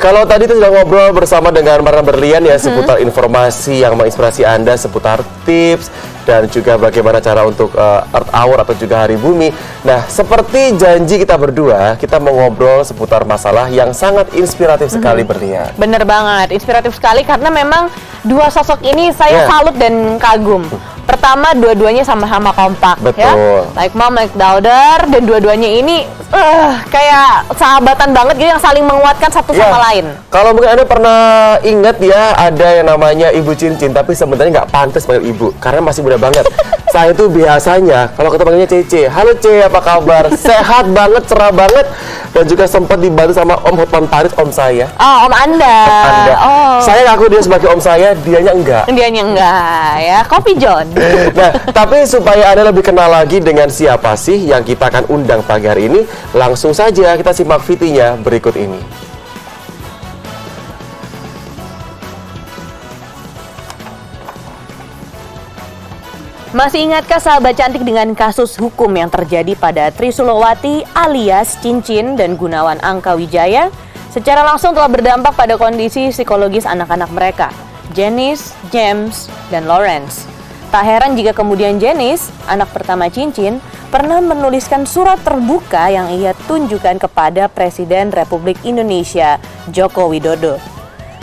kalau tadi kita sudah ngobrol bersama dengan Marna Berlian ya seputar informasi yang menginspirasi Anda seputar tips dan juga bagaimana cara untuk Earth Hour atau juga Hari Bumi. Nah, seperti janji kita berdua, kita mau ngobrol seputar masalah yang sangat inspiratif sekali, Berlian. Bener banget, inspiratif sekali karena memang dua sosok ini saya salut dan kagum. Pertama, dua-duanya sama-sama kompak. Betul. Ya, like mom, like daughter, dan dua-duanya ini kayak sahabatan banget gitu yang saling menguatkan satu sama lain. Kalau mungkin Anda pernah ingat ya, ada yang namanya Ibu Cincin, tapi sebenarnya nggak pantas panggil Ibu karena masih muda banget. Saya itu biasanya kalau kita panggilnya Cece, halo Ce, apa kabar? Sehat banget, cerah banget, dan juga sempat dibantu sama Om Hotman Paris, Om saya. Oh, Om Anda. Oh. Saya ngaku dia sebagai Om saya, dianya enggak. Dianya enggak ya, Kopi John. Nah, tapi supaya Anda lebih kenal lagi dengan siapa sih yang kita akan undang pagi hari ini, langsung saja kita simak VT-nya berikut ini. Masih ingatkah sahabat cantik dengan kasus hukum yang terjadi pada Trisulowati alias Cincin dan Gunawan Angkawijaya? Secara langsung telah berdampak pada kondisi psikologis anak-anak mereka, Janice, James, dan Lawrence. Tak heran jika kemudian Janice, anak pertama Cincin, pernah menuliskan surat terbuka yang ia tunjukkan kepada Presiden Republik Indonesia, Joko Widodo.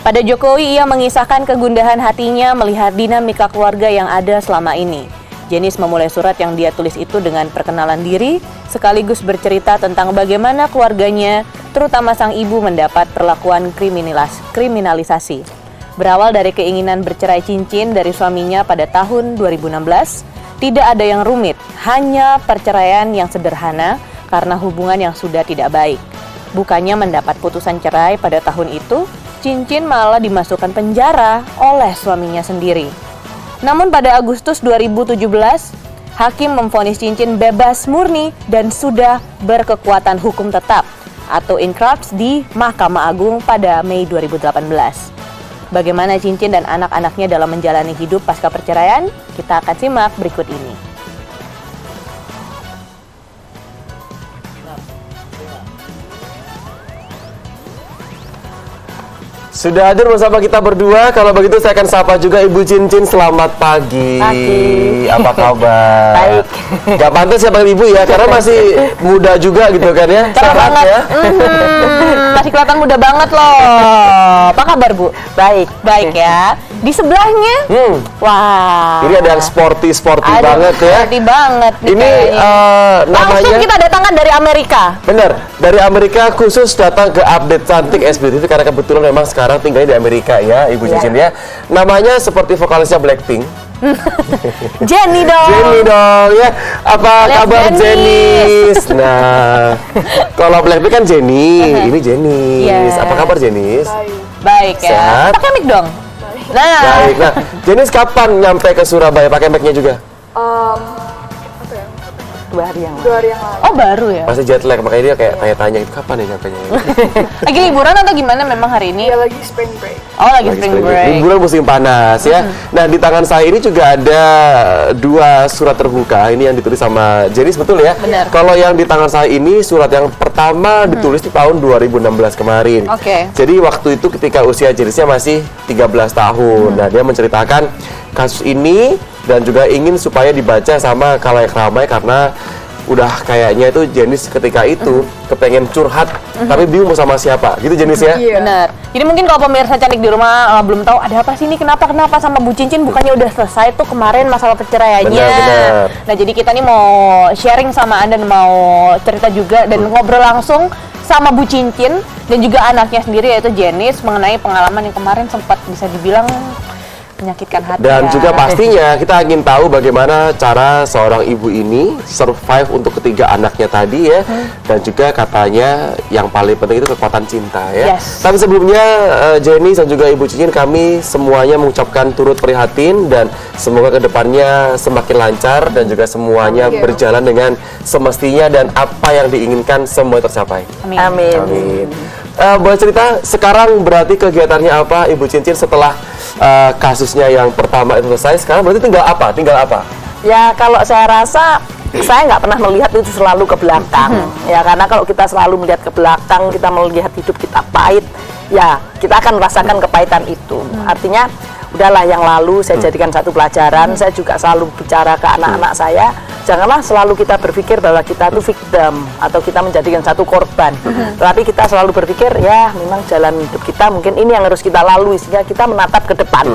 Pada Jokowi, ia mengisahkan kegundahan hatinya melihat dinamika keluarga yang ada selama ini. Janice memulai surat yang dia tulis itu dengan perkenalan diri, sekaligus bercerita tentang bagaimana keluarganya, terutama sang ibu mendapat perlakuan kriminalisasi. Berawal dari keinginan bercerai cincin dari suaminya pada tahun 2016, tidak ada yang rumit, hanya perceraian yang sederhana karena hubungan yang sudah tidak baik. Bukannya mendapat putusan cerai pada tahun itu, Cincin malah dimasukkan penjara oleh suaminya sendiri. Namun pada Agustus 2017, hakim memvonis Cincin bebas murni dan sudah berkekuatan hukum tetap atau inkrafts di Mahkamah Agung pada Mei 2018. Bagaimana Cincin dan anak-anaknya dalam menjalani hidup pasca perceraian? Kita akan simak berikut ini. Sudah hadir bersama kita berdua. Kalau begitu saya akan sapa juga Ibu Cincin. Selamat pagi. Apa kabar? Baik. Gak pantas ya panggil Ibu ya, karena masih muda juga gitu kan ya. Cerah banget. Ya? Masih kelihatan muda banget loh. Apa kabar Bu? Baik. Baik ya. Di sebelahnya, wah. Ini ada yang sporty banget ya. Sporty banget. Ini namanya. Langsung kita datangkan dari Amerika. Bener, dari Amerika khusus datang ke update cantik SBTV karena kebetulan memang sekarang tinggalnya di Amerika ya, Ibu Cincin ya. Namanya seperti vokalisnya Blackpink. Jennie dong. Jennie dong ya. Apa kabar Janice? Nah, kalau Blackpink kan Jennie, ini Janice. Apa kabar Janice? Baik ya. Sehat? Pakai mic dong. Nah. Baik. Nah, Janice kapan nyampe ke Surabaya? Pakai mic-nya juga? 2 hari yang lalu. Oh baru ya? Masih jet lag, makanya dia kayak tanya-tanya itu kapan ya nyampe-nya? Lagi liburan atau gimana memang hari ini? Ya lagi spring break. Oh lagi spring break. Liburan musim panas ya. Nah di tangan saya ini juga ada 2 surat terbuka. Ini yang ditulis sama Janice, betul ya? Benar. Kalau yang di tangan saya ini surat yang pertama ditulis di tahun 2016 kemarin. Oke. Jadi waktu itu ketika usia Janice-nya masih 13 tahun. Nah dia menceritakan kasus ini dan juga ingin supaya dibaca sama khalayak ramai karena udah kayaknya itu Janice ketika itu kepengen curhat tapi bingung mau sama siapa gitu Janice ya. Benar. Jadi mungkin kalau pemirsa cantik di rumah belum tahu ada apa sih ini kenapa sama Bu Cincin, bukannya udah selesai tuh kemarin masalah perceraiannya. Benar. Nah jadi kita nih mau sharing sama Anda, mau cerita juga dan ngobrol langsung sama Bu Cincin dan juga anaknya sendiri yaitu Janice mengenai pengalaman yang kemarin sempat bisa dibilang menyakitkan hati. Dan ya. juga pastinya kita ingin tahu bagaimana cara seorang ibu ini survive untuk ketiga anaknya tadi ya. Dan juga katanya yang paling penting itu kekuatan cinta ya. Yes. Tapi sebelumnya Janice dan juga Ibu Cincin, kami semuanya mengucapkan turut prihatin dan semoga kedepannya semakin lancar dan juga semuanya berjalan dengan semestinya dan apa yang diinginkan semua tercapai. Amin. Amin. Boleh cerita sekarang berarti kegiatannya apa Ibu Cincin setelah kasusnya yang pertama itu selesai? Sekarang berarti tinggal apa? Ya kalau saya rasa saya nggak pernah melihat itu selalu ke belakang. Ya karena kalau kita selalu melihat ke belakang, kita melihat hidup kita pahit, ya kita akan merasakan kepahitan itu. Artinya udahlah yang lalu saya jadikan satu pelajaran. Saya juga selalu bicara ke anak-anak saya, janganlah selalu kita berpikir bahwa kita itu victim atau kita menjadikan satu korban. Tapi kita selalu berpikir ya memang jalan hidup kita mungkin ini yang harus kita lalui sehingga kita menatap ke depan.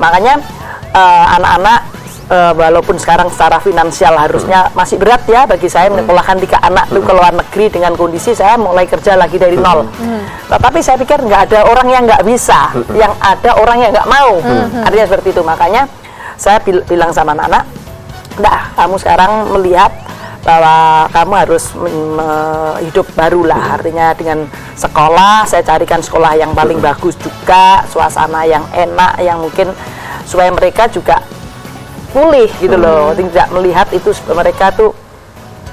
Makanya anak-anak walaupun sekarang secara finansial harusnya masih berat ya bagi saya menyekolahkan 3 anak itu ke luar negeri dengan kondisi saya mulai kerja lagi dari nol. Tetapi saya pikir nggak ada orang yang nggak bisa, yang ada orang yang nggak mau. Artinya seperti itu. Makanya saya bilang sama anak-anak, "Nggak, kamu sekarang melihat bahwa kamu harus hidup baru lah." Artinya dengan sekolah, saya carikan sekolah yang paling bagus juga, suasana yang enak, yang mungkin supaya mereka juga pulih gitu loh, tidak melihat itu mereka tuh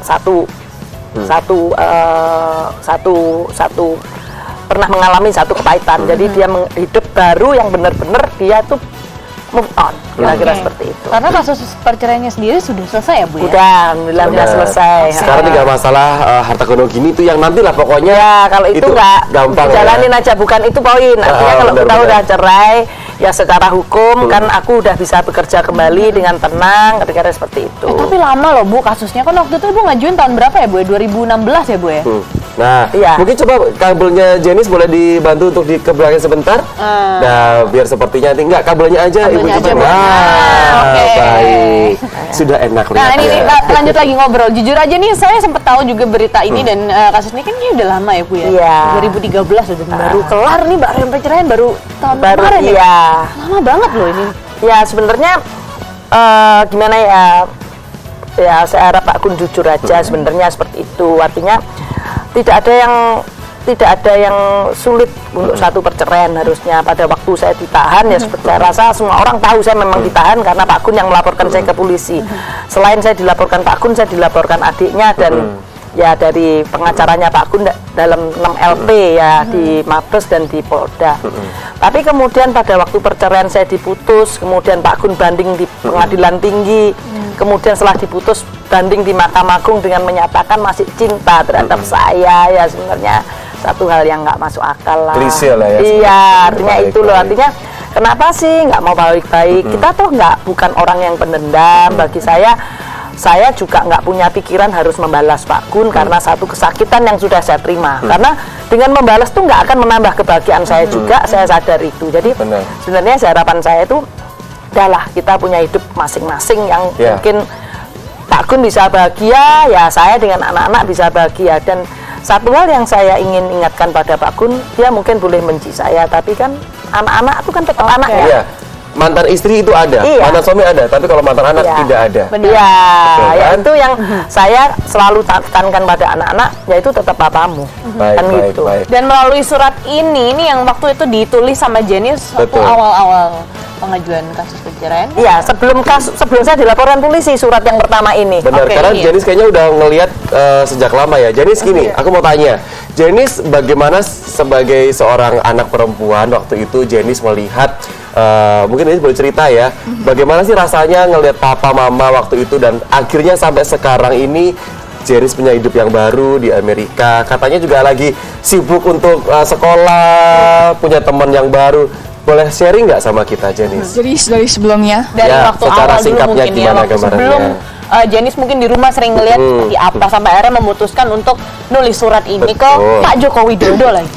satu pernah mengalami satu kepahitan. Jadi dia hidup baru yang benar-benar dia tuh move on, kira-kira seperti itu. Karena kasus perceraiannya sendiri sudah selesai ya Bu ya? Udah, alhamdulillah udah selesai. Sekarang tinggal masalah harta gono gini itu yang nantilah pokoknya. Ya kalau itu nggak gampang jalanin ya. aja, bukan itu poin. Artinya kalau kita udah cerai, ya secara hukum kan aku udah bisa bekerja kembali dengan tenang, kira-kira seperti itu. Tapi lama loh Bu kasusnya, kan waktu itu Ibu ngajuin tahun berapa ya Bu? 2016 ya Bu ya? Nah, Iya. mungkin coba kabelnya Jenis boleh dibantu untuk dikebelakangin sebentar. Nah, biar sepertinya nanti enggak kabelnya aja Ibu Kabelnya coba. aja, Bu. Nah, Oke. baik. Sudah enak Nah lihat ini ya. lanjut lagi ngobrol. Jujur aja nih saya sempat tahu juga berita ini dan kasus ini kan ini udah lama ya Bu ya? Iya. 2013 udah baru kelar nih Mbak, yang perceraian baru tahun Baru kemarin ya? iya. Lama banget loh ini. Ya sebenarnya gimana ya? Ya saya harap Pak Kun jujur aja sebenarnya seperti itu. Artinya tidak ada yang sulit untuk satu perceraian. Harusnya pada waktu saya ditahan ya seperti saya rasa semua orang tahu saya memang ditahan karena Pak Kun yang melaporkan saya ke polisi. Selain saya dilaporkan Pak Kun, saya dilaporkan adiknya dan ya dari pengacaranya Pak Kun dalam 6 LP ya di Mabes dan di Polda. Tapi kemudian pada waktu perceraian saya diputus, kemudian Pak Kun banding di Pengadilan Tinggi, kemudian setelah diputus banding di Mahkamah Agung dengan menyatakan masih cinta terhadap saya. Ya sebenarnya satu hal yang nggak masuk akal lah. Klise lah ya. Iya, artinya Baik, itu loh. baik. Artinya kenapa sih nggak mau baik-baik? Kita tuh bukan orang yang pendendam. Bagi saya juga nggak punya pikiran harus membalas Pak Kun karena satu kesakitan yang sudah saya terima. Karena dengan membalas tuh nggak akan menambah kebahagiaan saya juga. Saya sadar itu. Jadi Benar. sebenarnya harapan saya itu, udahlah kita punya hidup masing-masing yang Ya. mungkin Pak Kun bisa bahagia, ya saya dengan anak-anak bisa bahagia. Dan satu hal yang saya ingin ingatkan pada Pak Kun, dia mungkin boleh benci saya, tapi kan anak-anak itu kan tetap anak ya. Iya. Mantan istri itu ada, Iya. mantan suami ada, tapi kalau mantan anak Iya. tidak ada. Benar. Iya, Betul, ya kan? itu yang saya selalu tekankan pada anak-anak, yaitu tetap papamu. Baik, Kan baik, gitu. Dan melalui surat ini yang waktu itu ditulis sama Jenis waktu Betul. awal-awal pengajuan kasus perceraian. Iya, sebelum saya dilaporkan polisi surat yang pertama ini. Benar, Oke, karena iya. Jenis kayaknya udah ngelihat sejak lama ya. Jenis gini, aku mau tanya, Jenis bagaimana sebagai seorang anak perempuan waktu itu Jenis melihat, mungkin ini boleh cerita ya, bagaimana sih rasanya ngelihat papa mama waktu itu dan akhirnya sampai sekarang ini Jenis punya hidup yang baru di Amerika, katanya juga lagi sibuk untuk sekolah, punya teman yang baru. Boleh sharing nggak sama kita, Jenis? Jadi dari sebelumnya, Dari Ya, waktu secara awal dulu singkatnya mungkin ya, gimana waktu gambarannya? sebelum Jenis mungkin di rumah sering ngeliat seperti apa sampai akhirnya memutuskan untuk nulis surat ini ke Betul. Pak Joko Widodo lagi.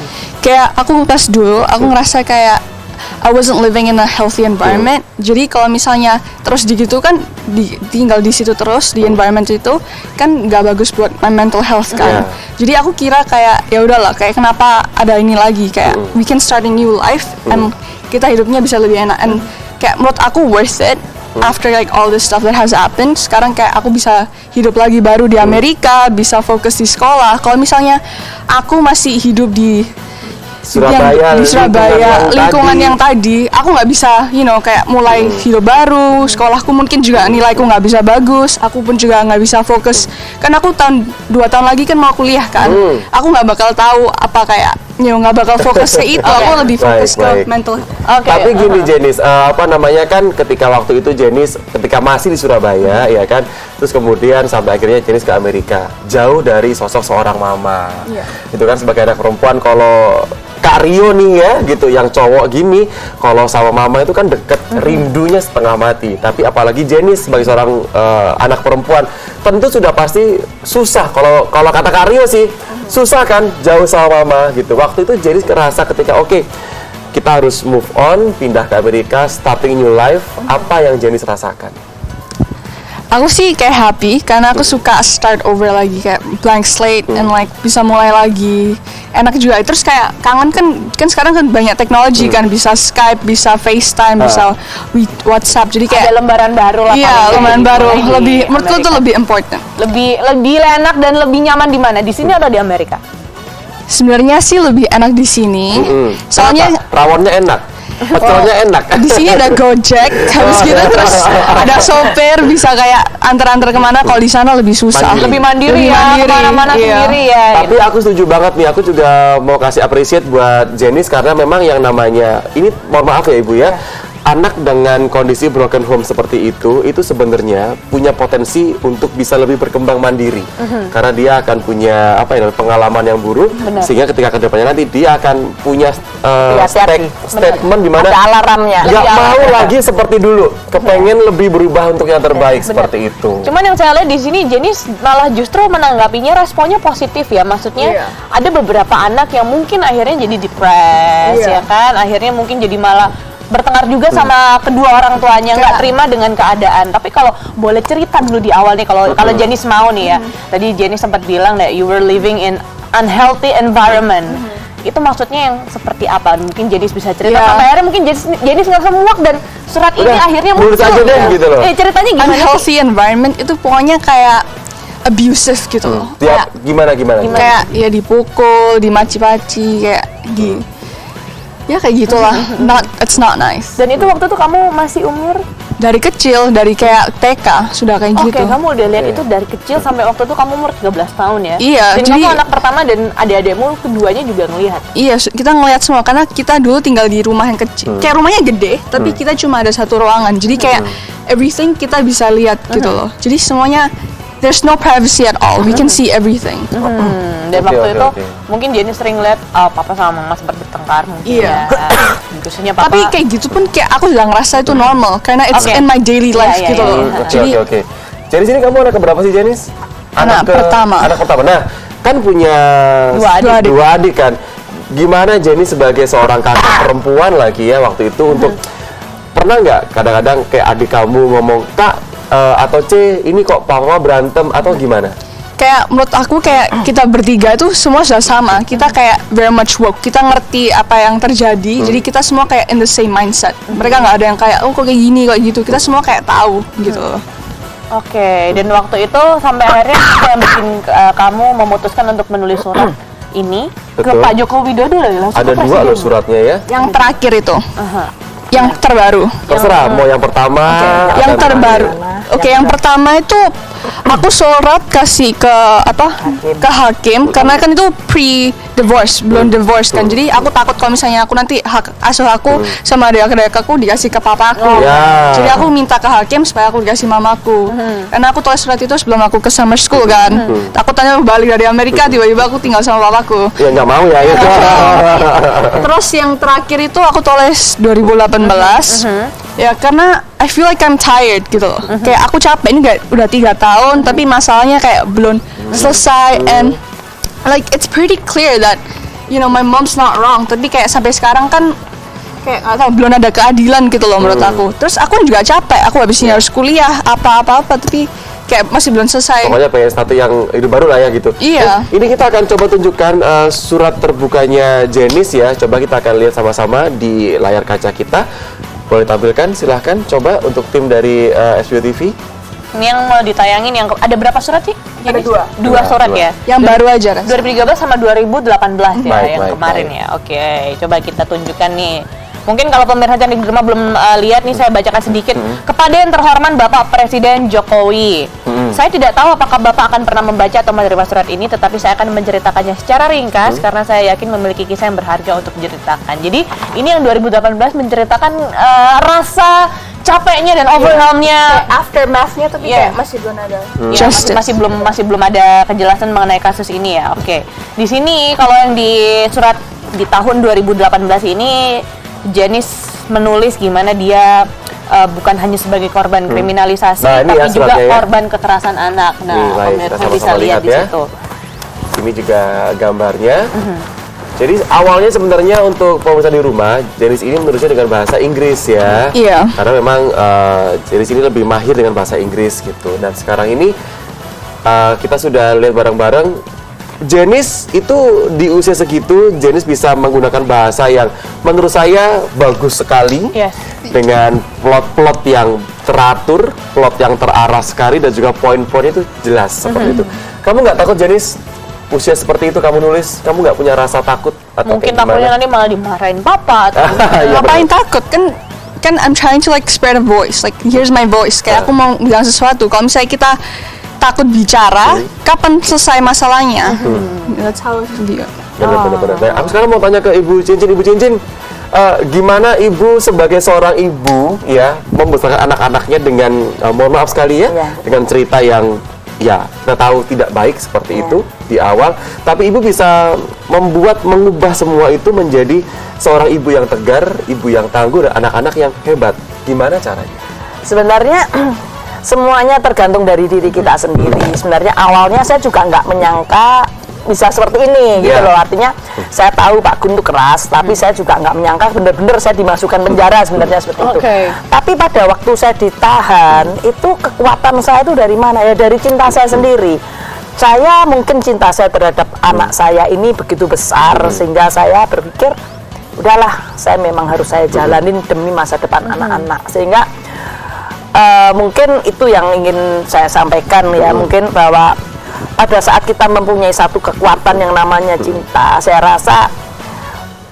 kayak aku pas dulu, aku ngerasa kayak I wasn't living in a healthy environment. Jadi kalau misalnya terus gitu kan tinggal di situ terus di environment itu kan nggak bagus buat my mental health kan. Jadi aku kira kayak ya udahlah, kayak kenapa ada ini lagi, kayak we can start a new life and kita hidupnya bisa lebih enak. And kayak menurut aku worth it. After like all this stuff that has happened, sekarang kayak aku bisa hidup lagi baru di Amerika, bisa fokus di sekolah. Kalau misalnya aku masih hidup di Surabaya, di Surabaya, lingkungan tadi. yang tadi, aku nggak bisa, kayak mulai hidup baru. Sekolahku mungkin juga nilaiku nggak bisa bagus. Aku pun juga nggak bisa fokus. Kan aku 2 tahun lagi kan mau kuliah kan. Aku nggak bakal tahu apa kayak nggak bakal fokus ke itu. Aku lebih fokus Baik. ke mental. Oke. Tapi gini Jenis, kan ketika waktu itu Jenis ketika masih di Surabaya ya kan, terus kemudian sampai akhirnya Jenis ke Amerika, jauh dari sosok seorang mama. Itu kan sebagai anak perempuan, kalau Kak Rio nih ya gitu, yang cowok gini, kalau sama mama itu kan deket, rindunya setengah mati. Tapi apalagi Jenis sebagai seorang anak perempuan, tentu sudah pasti susah. Kalau kata Kak Rio sih susah kan, jauh sama mama gitu. Waktu itu Jenis kerasa ketika oke, kita harus move on, pindah ke Amerika, starting new life. Apa yang Jenis rasakan? Aku sih kayak happy karena aku suka start over lagi, kayak blank slate and like bisa mulai lagi. Enak juga. Terus kayak kangen kan sekarang kan banyak teknologi kan, bisa Skype, bisa FaceTime, bisa WhatsApp. Jadi kayak Ada lembaran baru lah. iya, paling lembaran di- baru. di Lebih menurutku Amerika. itu lebih important. lebih enak dan lebih nyaman di mana? Di sini atau di Amerika? Sebenarnya sih lebih enak di sini. Soalnya Kenapa? Rawonnya enak, pecelnya enak. di sini ada Gojek, habis gitu terus ada sopir, bisa kayak antar-antar kemana. Kalau di sana lebih susah. Mandiri. Lebih mandiri Lebih ya, mandiri, kemana-mana iya. sendiri ya. Tapi aku setuju banget nih, aku juga mau kasih appreciate buat Jenis karena memang yang namanya ini, mohon maaf ya Ibu ya, anak dengan kondisi broken home seperti itu sebenarnya punya potensi untuk bisa lebih berkembang mandiri. Karena dia akan punya pengalaman yang buruk, sehingga ketika kedepannya nanti dia akan punya Hati-hati. statement di mana Ada alarmnya. nggak Iya. mau lagi seperti dulu, kepengen lebih berubah untuk yang terbaik seperti itu. Cuman yang saya lihat di sini Jenis malah justru menanggapinya responnya positif ya. Maksudnya ada beberapa anak yang mungkin akhirnya jadi depres ya kan. Akhirnya mungkin jadi malah bertengkar juga sama kedua orang tuanya, nggak terima dengan keadaan. Tapi kalau boleh cerita dulu di awal nih, kalau Jenis mau nih ya. Tadi Jenis sempat bilang that you were living in unhealthy environment. Itu maksudnya yang seperti apa? Mungkin Jenis bisa cerita. Iya. Sampai akhirnya mungkin Jenis ngerasa muak dan surat ini Udah, akhirnya nulis muncul. aja deh, gitu loh. Ceritanya gimana sih? Unhealthy environment itu pokoknya kayak abusive gitu loh. Tiap gimana? Kayak ya dipukul, dimaci-maci, kayak ya kayak gitulah. It's not nice. Dan itu waktu itu kamu masih umur? Dari kecil, dari kayak TK sudah kayak Oke, gitu. kamu udah lihat itu dari kecil sampai waktu itu kamu umur 13 tahun ya? Iya, Dan jadi- kamu anak pertama dan adik-adikmu keduanya juga ngelihat. Iya, kita ngeliat semua karena kita dulu tinggal di rumah yang kecil. Kayak rumahnya gede, tapi kita cuma ada satu ruangan. Jadi kayak everything kita bisa lihat gitu loh. Jadi semuanya there's no privacy at all. We can see everything. Dan Oke, waktu oke, itu oke. mungkin Jenny sering lihat papa sama mama sempat bertengkar mungkin Iya. ya. Khususnya papa. Tapi kayak gitu pun kayak aku udah ngerasa itu normal karena it's Oke. in my daily Iya, life iya, gitu iya, loh. iya. Jadi Oke. Jadi sini kamu anak keberapa sih, Jenis? Anak pertama. Anak pertama. Nah, kan punya Dua adik kan. Gimana Jenny sebagai seorang kakak perempuan lagi ya waktu itu untuk pernah nggak kadang-kadang kayak adik kamu ngomong, "Kak atau C, ini kok papa berantem," atau gimana? kayak menurut aku kayak kita bertiga itu semua sudah sama. Kita kayak very much woke. Kita ngerti apa yang terjadi. Jadi kita semua kayak in the same mindset. Mereka nggak ada yang kayak oh kok kayak gini kok gitu. Kita semua kayak tahu gitu loh. Oke, dan waktu itu sampai akhirnya apa yang bikin kamu memutuskan untuk menulis surat ini ke Betul. Pak Joko Widodo langsung Ada ke dua loh presiden. suratnya ya. Yang terakhir itu. Yang terbaru. Terserah mau yang pertama. Yang atau terbaru. terakhir. Oke, yang pertama itu aku surat kasih ke ke hakim karena kan itu pre-divorce, belum divorce kan. Jadi aku takut kalau misalnya aku nanti hak asuh aku sama adik-adik aku dikasih ke papaku. Ya. Jadi aku minta ke hakim supaya aku dikasih mamaku. Karena aku tulis surat itu sebelum aku ke summer school kan. Takutnya balik dari Amerika tiba-tiba aku tinggal sama papaku. Ya nggak mau ya itu. Terus yang terakhir itu aku tulis 2018. Ya karena I feel like I'm tired gitu loh. Kayak aku capek ini udah 3 tahun tapi masalahnya kayak belum selesai and like it's pretty clear that you know my mom's not wrong. Tapi kayak sampai sekarang kan kayak nggak tahu belum ada keadilan gitu loh menurut aku. Terus aku juga capek. Aku habis ini harus kuliah apa tapi kayak masih belum selesai. Pokoknya pengen satu yang hidup baru lah ya gitu. Iya. Ini kita akan coba tunjukkan surat terbukanya Jenis ya. Coba kita akan lihat sama-sama di layar kaca kita. Boleh tampilkan, silahkan coba untuk tim dari SBO TV. Ini yang mau ditayangin yang ada berapa surat sih? Ada dua. Dua surat Dua. ya. Yang baru aja Ras. 2013 sama 2018 ya Baik, yang baik, kemarin baik. ya. Oke, coba kita tunjukkan nih. Mungkin kalau pemirsa di rumah belum lihat nih, saya bacakan sedikit. Kepada yang terhormat Bapak Presiden Jokowi, Saya tidak tahu apakah Bapak akan pernah membaca atau menerima surat ini, tetapi saya akan menceritakannya secara ringkas karena saya yakin memiliki kisah yang berharga untuk diceritakan. Jadi ini yang 2018 menceritakan rasa capeknya dan overwhelmnya, Aftermath-nya tapi Iya. kayak masih belum ada. ya, masih belum ada kejelasan mengenai kasus ini ya. Oke. Di sini kalau yang di surat di tahun 2018 ini Janice menulis gimana dia bukan hanya sebagai korban kriminalisasi, Nah, ini tapi ya juga suratnya ya. korban kekerasan anak. Nah, Baik, pemirsa kita bisa sama-sama lihat lihat di ya. situ. Ini juga gambarnya. Jadi awalnya sebenarnya untuk pemirsa di rumah, Janice ini menulisnya dengan bahasa Inggris ya. Iya. Karena memang Janice ini lebih mahir dengan bahasa Inggris gitu. Dan sekarang ini kita sudah lihat bareng-bareng, Janice itu di usia segitu, Janice bisa menggunakan bahasa yang menurut saya bagus sekali. Yes. Dengan plot-plot yang teratur, plot yang terarah sekali, dan juga poin-poinnya itu jelas seperti itu. Kamu nggak takut, Janice? Usia seperti itu kamu nulis, kamu nggak punya rasa takut atau Mungkin kayak gimana? takutnya nanti malah dimarahin papa atau Iya, Ngapain takut kan I'm trying to like spread a voice, like here's my voice, kayak aku mau bilang sesuatu. Kalau misalnya kita takut bicara, kapan selesai masalahnya? That's how it be. Benar-benar. Nah, aku sekarang mau tanya ke Ibu Cincin, gimana Ibu sebagai seorang ibu ya membesarkan anak-anaknya dengan mohon maaf sekali ya, Iya. dengan cerita yang ya kita tahu tidak baik seperti itu di awal, tapi Ibu bisa mengubah semua itu menjadi seorang ibu yang tegar, ibu yang tangguh, dan anak-anak yang hebat. Gimana caranya? Sebenarnya semuanya tergantung dari diri kita sendiri. Sebenarnya awalnya saya juga nggak menyangka bisa seperti ini gitu Iya. loh. Artinya saya tahu Pak Gun itu keras, tapi saya juga nggak menyangka benar-benar saya dimasukkan penjara sebenarnya seperti itu. Oke. Tapi pada waktu saya ditahan, itu kekuatan saya itu dari mana ya? Dari cinta saya sendiri. Saya mungkin cinta saya terhadap anak saya ini begitu besar sehingga saya berpikir udahlah, saya memang harus saya jalanin demi masa depan anak-anak. Sehingga mungkin itu yang ingin saya sampaikan ya, mungkin bahwa pada saat kita mempunyai satu kekuatan yang namanya cinta, saya rasa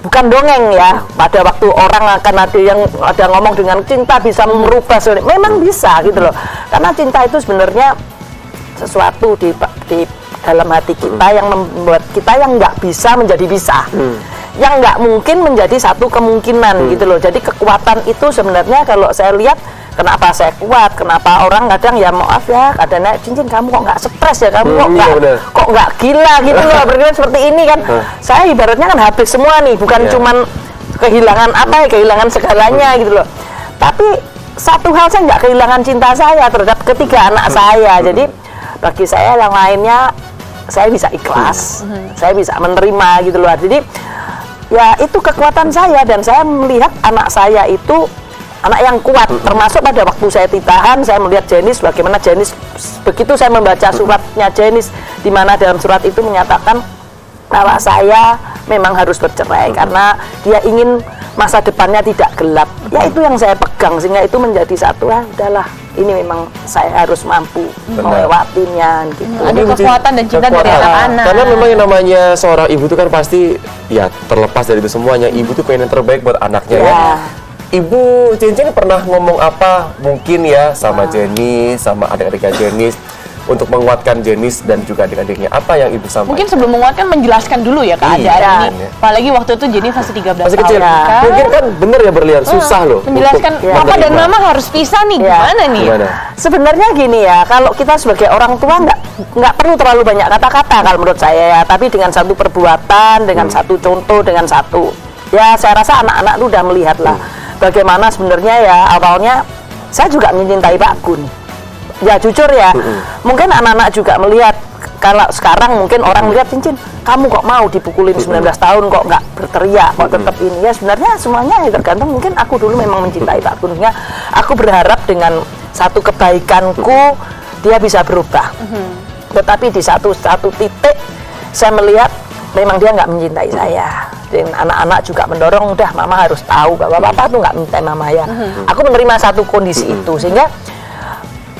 bukan dongeng ya. Pada waktu orang akan ada ngomong dengan cinta bisa merubah, memang bisa gitu loh. Karena cinta itu sebenarnya sesuatu di dalam hati kita yang membuat kita yang nggak bisa menjadi bisa, yang nggak mungkin menjadi satu kemungkinan gitu loh. Jadi kekuatan itu sebenarnya kalau saya lihat, kenapa saya kuat, kenapa orang kadang ya maaf ya, kadang Cincin kamu kok nggak stres ya, kamu kok nggak gila gitu loh, berarti seperti ini kan. Saya ibaratnya kan habis semua nih, bukan cuman kehilangan apa ya, kehilangan segalanya gitu loh. Tapi satu hal, saya nggak kehilangan cinta saya terhadap ketiga anak saya. Jadi bagi saya yang lainnya saya bisa ikhlas, saya bisa menerima gitu loh. Jadi ya itu kekuatan saya, dan saya melihat anak saya itu anak yang kuat, termasuk pada waktu saya ditahan, saya melihat Janice, bagaimana Janice, begitu saya membaca suratnya Janice, di mana dalam surat itu menyatakan bahwa saya memang harus bercerai karena dia ingin masa depannya tidak gelap. Ya itu yang saya pegang, sehingga itu menjadi satu, udahlah, ini memang saya harus mampu melewatinya gitu. ada kekuatan dan cinta dari anak-anak. Karena memang yang namanya seorang ibu itu kan pasti ya terlepas dari itu semuanya, ibu tuh pengen yang terbaik buat anaknya ya. Ibu Cincin pernah ngomong apa mungkin ya sama Janice, sama adik-adiknya Janice, untuk menguatkan Janice dan juga adik-adiknya? Apa yang ibu sampaikan? Mungkin sebelum menguatkan, menjelaskan dulu ya keadaan ini. Iya. Apalagi waktu itu Janice masih 13 masih tahun. kecil. kan? Mungkin kan bener ya berlian, susah loh. Menjelaskan untuk papa dan menerima. mama harus pisah nih, gimana nih? Gimana? Sebenarnya gini ya, kalau kita sebagai orang tua nggak perlu terlalu banyak kata-kata kalau menurut saya ya, tapi dengan satu perbuatan, dengan satu contoh, dengan satu, ya saya rasa anak-anak itu udah melihat lah bagaimana sebenarnya ya awalnya saya juga mencintai Pak Gun. Ya jujur ya, mungkin anak-anak juga melihat, kalau sekarang mungkin orang melihat Cincin, kamu kok mau dipukulin 19 tahun kok nggak berteriak, kok tetap ini ya. Sebenarnya semuanya ya tergantung, mungkin aku dulu memang mencintai Pak Gun, ya aku berharap dengan satu kebaikanku dia bisa berubah. Tetapi di satu titik saya melihat memang dia nggak mencintai saya, dan anak-anak juga mendorong, udah mama harus tahu bahwa papa tuh nggak mencintai mama ya. Aku menerima satu kondisi itu, sehingga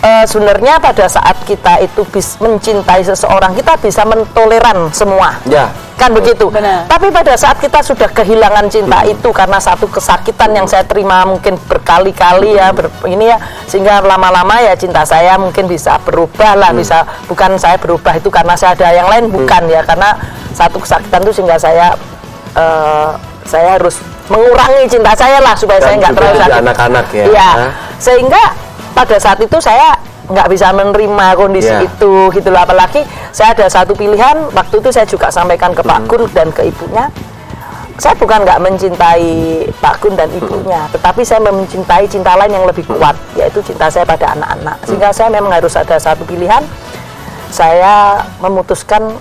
sebenarnya pada saat kita itu mencintai seseorang, kita bisa mentoleran semua. Ya. kan begitu. Benar. Tapi pada saat kita sudah kehilangan cinta itu karena satu kesakitan yang saya terima mungkin berkali-kali ya, ini ya, sehingga lama-lama ya cinta saya mungkin bisa berubah lah, bisa, bukan saya berubah itu karena saya ada yang lain, bukan ya, karena satu kesakitan itu sehingga saya harus mengurangi cinta saya lah supaya Dan saya nggak juga terlalu jadi sakit. anak-anak ya. Iya, sehingga pada saat itu saya nggak bisa menerima kondisi Iya. itu gitu loh. Apalagi saya ada satu pilihan, waktu itu saya juga sampaikan ke Pak Gun dan ke ibunya, saya bukan nggak mencintai Pak Gun dan ibunya, tetapi saya mencintai cinta lain yang lebih kuat, yaitu cinta saya pada anak-anak. Sehingga saya memang harus ada satu pilihan, saya memutuskan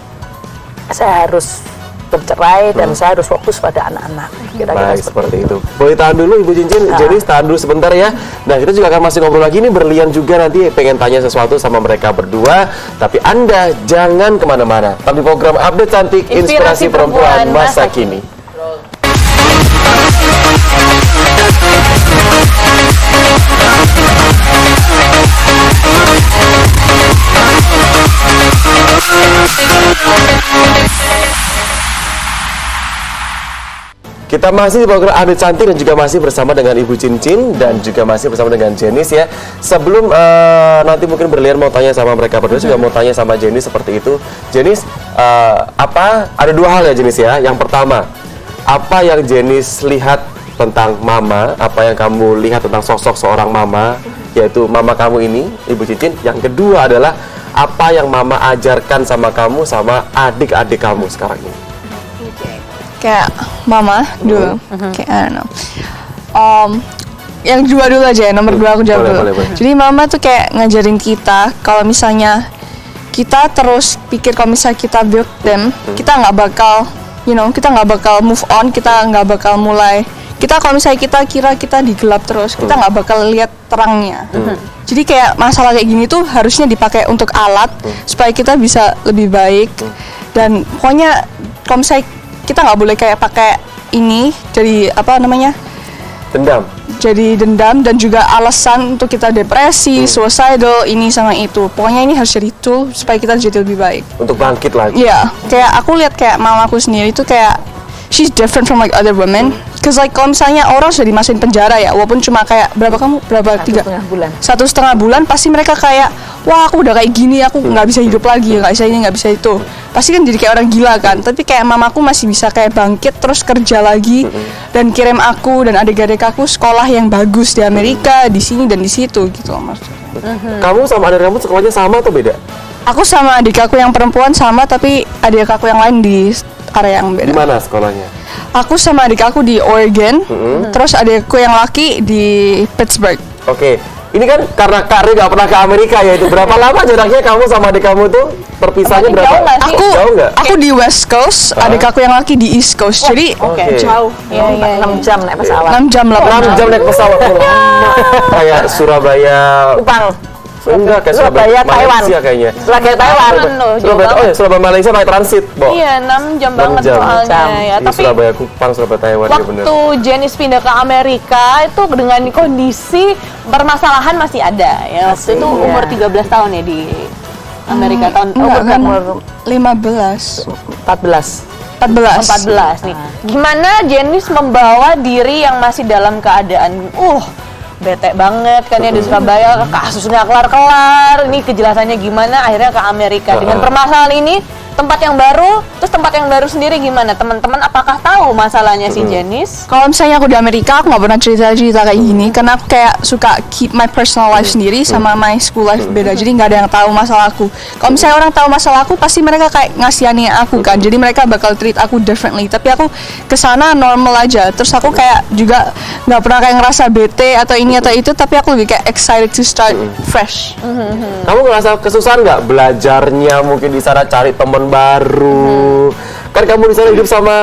saya harus bercerai dan saya harus fokus pada anak-anak. Kira-kira Baik, seperti itu. Boleh tahan dulu Ibu Cincin, jadi tahan dulu sebentar ya. Nah, kita juga akan masih ngobrol lagi nih, berlian juga nanti pengen tanya sesuatu sama mereka berdua. Tapi Anda jangan kemana-mana. Tapi program Update Cantik, Inspirasi Perempuan Masa Kini. Kita masih di program Update Cantik dan juga masih bersama dengan Ibu Cincin dan juga masih bersama dengan Jenis ya. Sebelum nanti mungkin berlian mau tanya sama mereka berdua, juga mau tanya sama Jenis seperti itu. Jenis, ada dua hal ya Jenis ya. Yang pertama, apa yang Jenis lihat tentang mama, apa yang kamu lihat tentang sosok seorang mama, yaitu mama kamu ini, Ibu Cincin. Yang kedua adalah apa yang mama ajarkan sama kamu sama adik-adik kamu sekarang ini. Kayak mama dulu, kayak I don't know. Yang dua dulu aja ya, nomor dua aku jawab dulu. Boleh. Jadi mama tuh kayak ngajarin kita kalau misalnya kita terus pikir kalau misalnya kita build them, kita nggak bakal, kita nggak bakal move on, kita nggak bakal mulai. Kita kalau misalnya kita kira kita digelap terus, kita nggak bakal lihat terangnya. Jadi kayak masalah kayak gini tuh harusnya dipakai untuk alat supaya kita bisa lebih baik. Dan pokoknya kalau misalnya kita nggak boleh kayak pakai ini jadi Dendam. jadi dendam dan juga alasan untuk kita depresi, suicidal, ini sama itu. Pokoknya ini harus jadi tool supaya kita jadi lebih baik. Untuk bangkit lagi. Iya, kayak aku lihat kayak mamaku sendiri itu kayak she's different from like other women. Cause like kalau misalnya orang sudah dimasukin penjara ya, walaupun cuma kayak berapa 1,5 bulan. 1,5 bulan, pasti mereka kayak, wah aku udah kayak gini, aku nggak bisa hidup lagi, nggak bisa ini, nggak bisa itu. Pasti kan jadi kayak orang gila kan. Tapi kayak mamaku masih bisa kayak bangkit terus kerja lagi dan kirim aku dan adik-adik aku sekolah yang bagus di Amerika, di sini dan di situ gitu maksudnya. Kamu sama adik kamu sekolahnya sama atau beda? Aku sama adik aku yang perempuan sama, tapi adik aku yang lain di area yang Di beda. mana sekolahnya? Aku sama adik aku di Oregon, terus adikku yang laki di Pittsburgh. Oke. Ini kan karena Kak Ri gak pernah ke Amerika ya itu. Berapa lama jaraknya kamu sama adik kamu tuh terpisahnya berapa? Jauh nggak sih? Jauh nggak? Aku di West Coast, adik aku yang laki di East Coast. Jadi Oke. jauh. 6 jam naik pesawat. 6 jam 6 jam naik pesawat. Kayak Surabaya. Kupang. Enggak, kayak Surabaya, Taiwan. Malaysia kayaknya. Surabaya, Taiwan. Surabaya, Surabaya Malaysia pakai transit, Bo. Iya, 6 jam 6 banget jam. soalnya ya. Di Tapi Surabaya Kupang, Surabaya Taiwan ya bener. waktu Jenis pindah ke Amerika itu dengan kondisi permasalahan masih ada ya. Waktu itu iya. umur 13 tahun ya di Amerika tahun Enggak kan, umur 15. 14. 14 nih. Gimana Jenis membawa diri yang masih dalam keadaan bete banget kan ya di Surabaya, kasusnya kelar-kelar, ini kejelasannya gimana, akhirnya ke Amerika dengan permasalahan ini, tempat yang baru, terus tempat yang baru sendiri gimana? Teman-teman apakah tahu masalahnya si Jenis? Kalau misalnya aku di Amerika, aku nggak pernah cerita-cerita kayak gini, karena aku kayak suka keep my personal life sendiri sama my school life beda, jadi nggak ada yang tahu masalahku. Kalau misalnya orang tahu masalahku, pasti mereka kayak ngasihani aku kan, jadi mereka bakal treat aku differently. Tapi aku kesana normal aja, terus aku kayak juga nggak pernah kayak ngerasa bete atau ini atau itu, tapi aku lebih kayak excited to start fresh. Kamu ngerasa kesusahan nggak belajarnya mungkin di sana cari teman baru? Kan kamu di sana hidup sama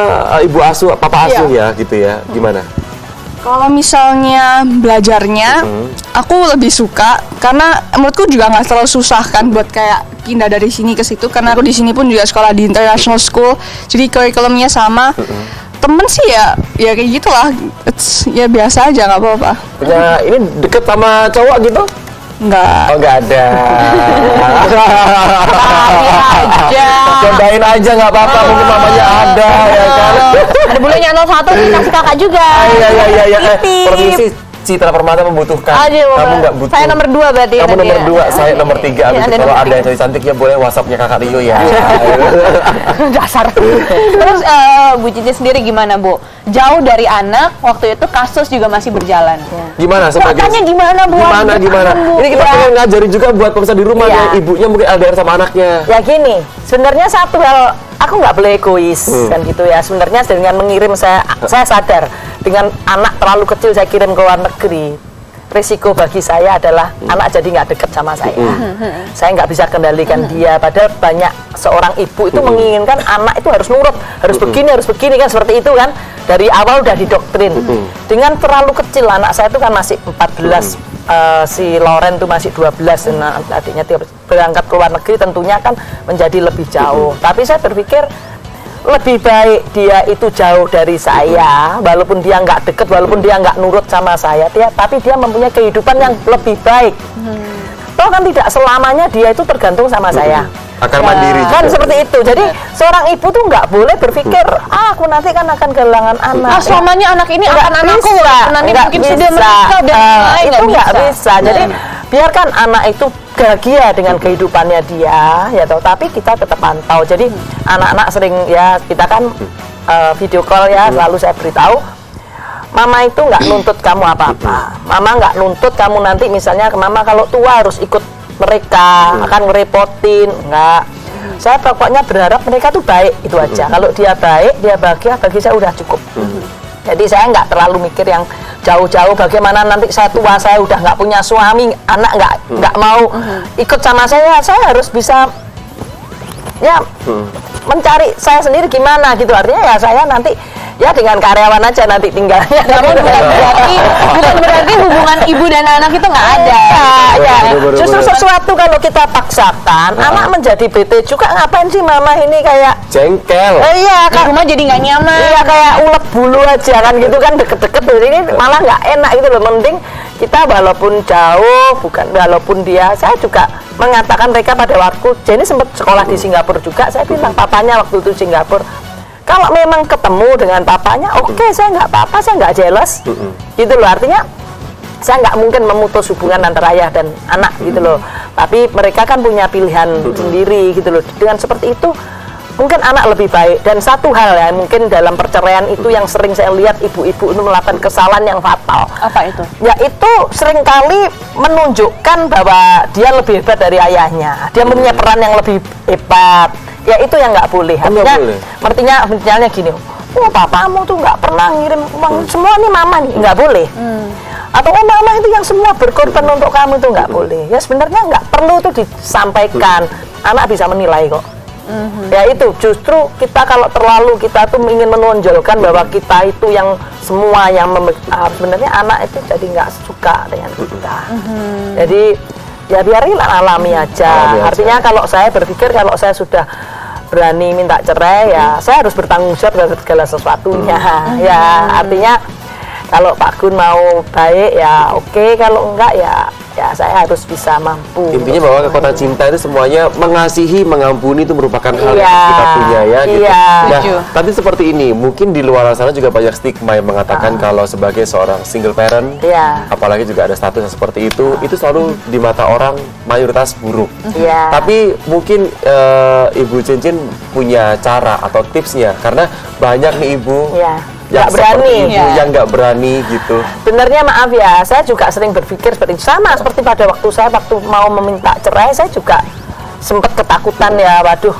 ibu asuh, papa asuh ya gitu ya. Gimana? Kalau misalnya belajarnya, aku lebih suka karena menurutku juga nggak terlalu susah kan buat kayak pindah dari sini ke situ, karena aku di sini pun juga sekolah di international school, jadi kurikulumnya sama. Temen sih ya kayak gitulah, ya biasa aja nggak apa-apa. Punya ini deket sama cowok gitu? Enggak. Oh, nggak ada. aja. Cobain aja nggak apa-apa, mungkin mamanya ada ya kan. Ada bulenya 01 nih, kasih kakak juga. Iya. Titip. Permisi, Citra Permata membutuhkan. Aduh, Kamu nggak butuh. saya nomor 2 berarti. Kamu nanti nomor ya. 2, saya nomor 3. Iya, Anda Kalau nomor ada yang cantik ya boleh WhatsApp-nya Kakak Rio ya. Dasar. Terus Bu Cici sendiri gimana, Bu? Jauh dari anak, waktu itu kasus juga masih berjalan. Gimana sebagai? Makanya gimana, Bu? Gimana? Ini kita Ya. pengen ngajarin juga buat pemirsa di rumah Iya. yang ibunya mungkin LDR sama anaknya. Ya gini, sebenarnya satu hal, aku nggak boleh egois kan gitu ya. Sebenarnya dengan mengirim saya sadar dengan anak terlalu kecil saya kirim ke luar negeri. Risiko bagi saya adalah anak jadi nggak deket sama saya. Saya nggak bisa kendalikan dia. Padahal banyak seorang ibu itu menginginkan anak itu harus nurut, harus begini kan seperti itu kan. Dari awal udah didoktrin. Dengan terlalu kecil anak saya itu kan masih 14. Si Loren tuh masih 12 dan adiknya berangkat ke luar negeri tentunya kan menjadi lebih jauh. Tapi saya berpikir lebih baik dia itu jauh dari saya, walaupun dia nggak deket, walaupun dia nggak nurut sama saya, tapi dia mempunyai kehidupan yang lebih baik. Toh kan tidak selamanya dia itu tergantung sama saya. Akan mandiri Kan juga. seperti itu. Jadi seorang ibu tuh nggak boleh berpikir, aku nanti kan akan kehilangan anak. Selamanya anak ini Nggak akan anakku, bisa, nanti nggak mungkin bisa. sudah menikah dan lain itu nggak bisa. Jadi biarkan anak itu bahagia dengan kehidupannya dia, ya toh. Tapi kita tetap pantau. Jadi anak-anak sering ya kita kan video call ya, selalu saya beritahu. Mama itu nggak nuntut kamu apa-apa. Mama nggak nuntut kamu nanti misalnya mama kalau tua harus ikut mereka, akan ngerepotin, enggak. Saya pokoknya berharap mereka tuh baik, itu aja. Kalau dia baik, dia bahagia, bagi saya udah cukup. Jadi saya nggak terlalu mikir yang jauh-jauh bagaimana nanti saya tua, saya udah nggak punya suami, anak nggak mau ikut sama saya harus bisa ya mencari saya sendiri gimana gitu. Artinya ya saya nanti ya dengan karyawan aja nanti tinggalnya. bukan berarti hubungan ibu dan anak itu nggak ada. Ya. Bener. Justru sesuatu kalau kita paksakan, anak menjadi bete juga. Ngapain sih mama ini kayak Jengkel. iya Di rumah jadi nggak nyaman. Iya kayak ulet bulu aja kan gitu kan, deket-deket ini malah nggak enak gitu loh. Mending kita walaupun jauh, walaupun dia, saya juga mengatakan mereka pada waktu Jenny sempat sekolah di Singapura juga, saya bilang papanya waktu itu Singapura, kalau memang ketemu dengan papanya, oke, saya nggak apa-apa, saya nggak jealous, gitu loh. Artinya saya nggak mungkin memutus hubungan antara ayah dan anak gitu loh. Tapi mereka kan punya pilihan sendiri gitu loh. Dengan seperti itu mungkin anak lebih baik. Dan satu hal ya, mungkin dalam perceraian itu yang sering saya lihat ibu-ibu itu melakukan kesalahan yang fatal. Apa itu? Yaitu seringkali menunjukkan bahwa dia lebih hebat dari ayahnya. Dia mempunyai peran yang lebih hebat. Ya itu yang nggak boleh. Artinya misalnya gini, oh papamu tuh nggak pernah ngirim uang, semua nih mama nih, nggak boleh. Atau oh mama itu yang semua berkorban untuk kamu, itu nggak boleh. Ya sebenarnya nggak perlu itu disampaikan. Anak bisa menilai kok. Ya itu justru kita kalau terlalu kita tuh ingin menonjolkan bahwa kita itu yang semua yang sebenarnya anak itu jadi nggak suka dengan kita. Jadi ya biarinlah alami aja. Artinya kalau saya berpikir kalau saya sudah berani minta cerai ya saya harus bertanggung jawab dengan segala sesuatunya. Ya artinya kalau Pak Gun mau baik ya oke, kalau enggak ya saya harus bisa mampu. Intinya bahwa kekuatan cinta itu semuanya mengasihi, mengampuni itu merupakan hal Iya, yang kita punya ya gitu. iya. Nah, Setuju. tapi seperti ini, mungkin di luar sana juga banyak stigma yang mengatakan kalau sebagai seorang single parent, Iya. apalagi juga ada status yang seperti itu selalu di mata orang mayoritas buruk. Iya. Tapi mungkin Ibu Cincin punya cara atau tipsnya, karena banyak nih ibu Iya. yang Nggak berani. seperti ibu, Iya. yang nggak berani gitu. Sebenarnya maaf ya, saya juga sering berpikir seperti sama seperti pada waktu saya mau meminta cerai, saya juga sempat ketakutan ya, waduh,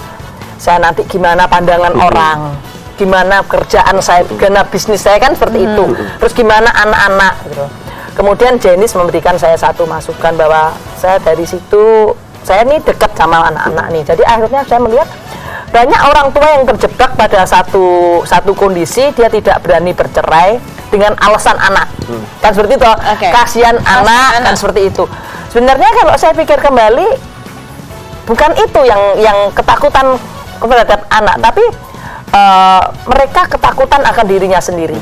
saya nanti gimana pandangan orang, gimana kerjaan saya, gimana bisnis saya kan seperti itu, terus gimana anak-anak gitu. Kemudian Jenis memberikan saya satu masukan bahwa saya dari situ, saya ini dekat sama anak-anak nih, jadi akhirnya saya melihat banyak orang tua yang terjebak pada satu kondisi, dia tidak berani bercerai dengan alasan anak. Kan seperti itu, Oke. kasihan anak, kan seperti itu. Sebenarnya kalau saya pikir kembali, bukan itu yang ketakutan terhadap anak, tapi mereka ketakutan akan dirinya sendiri.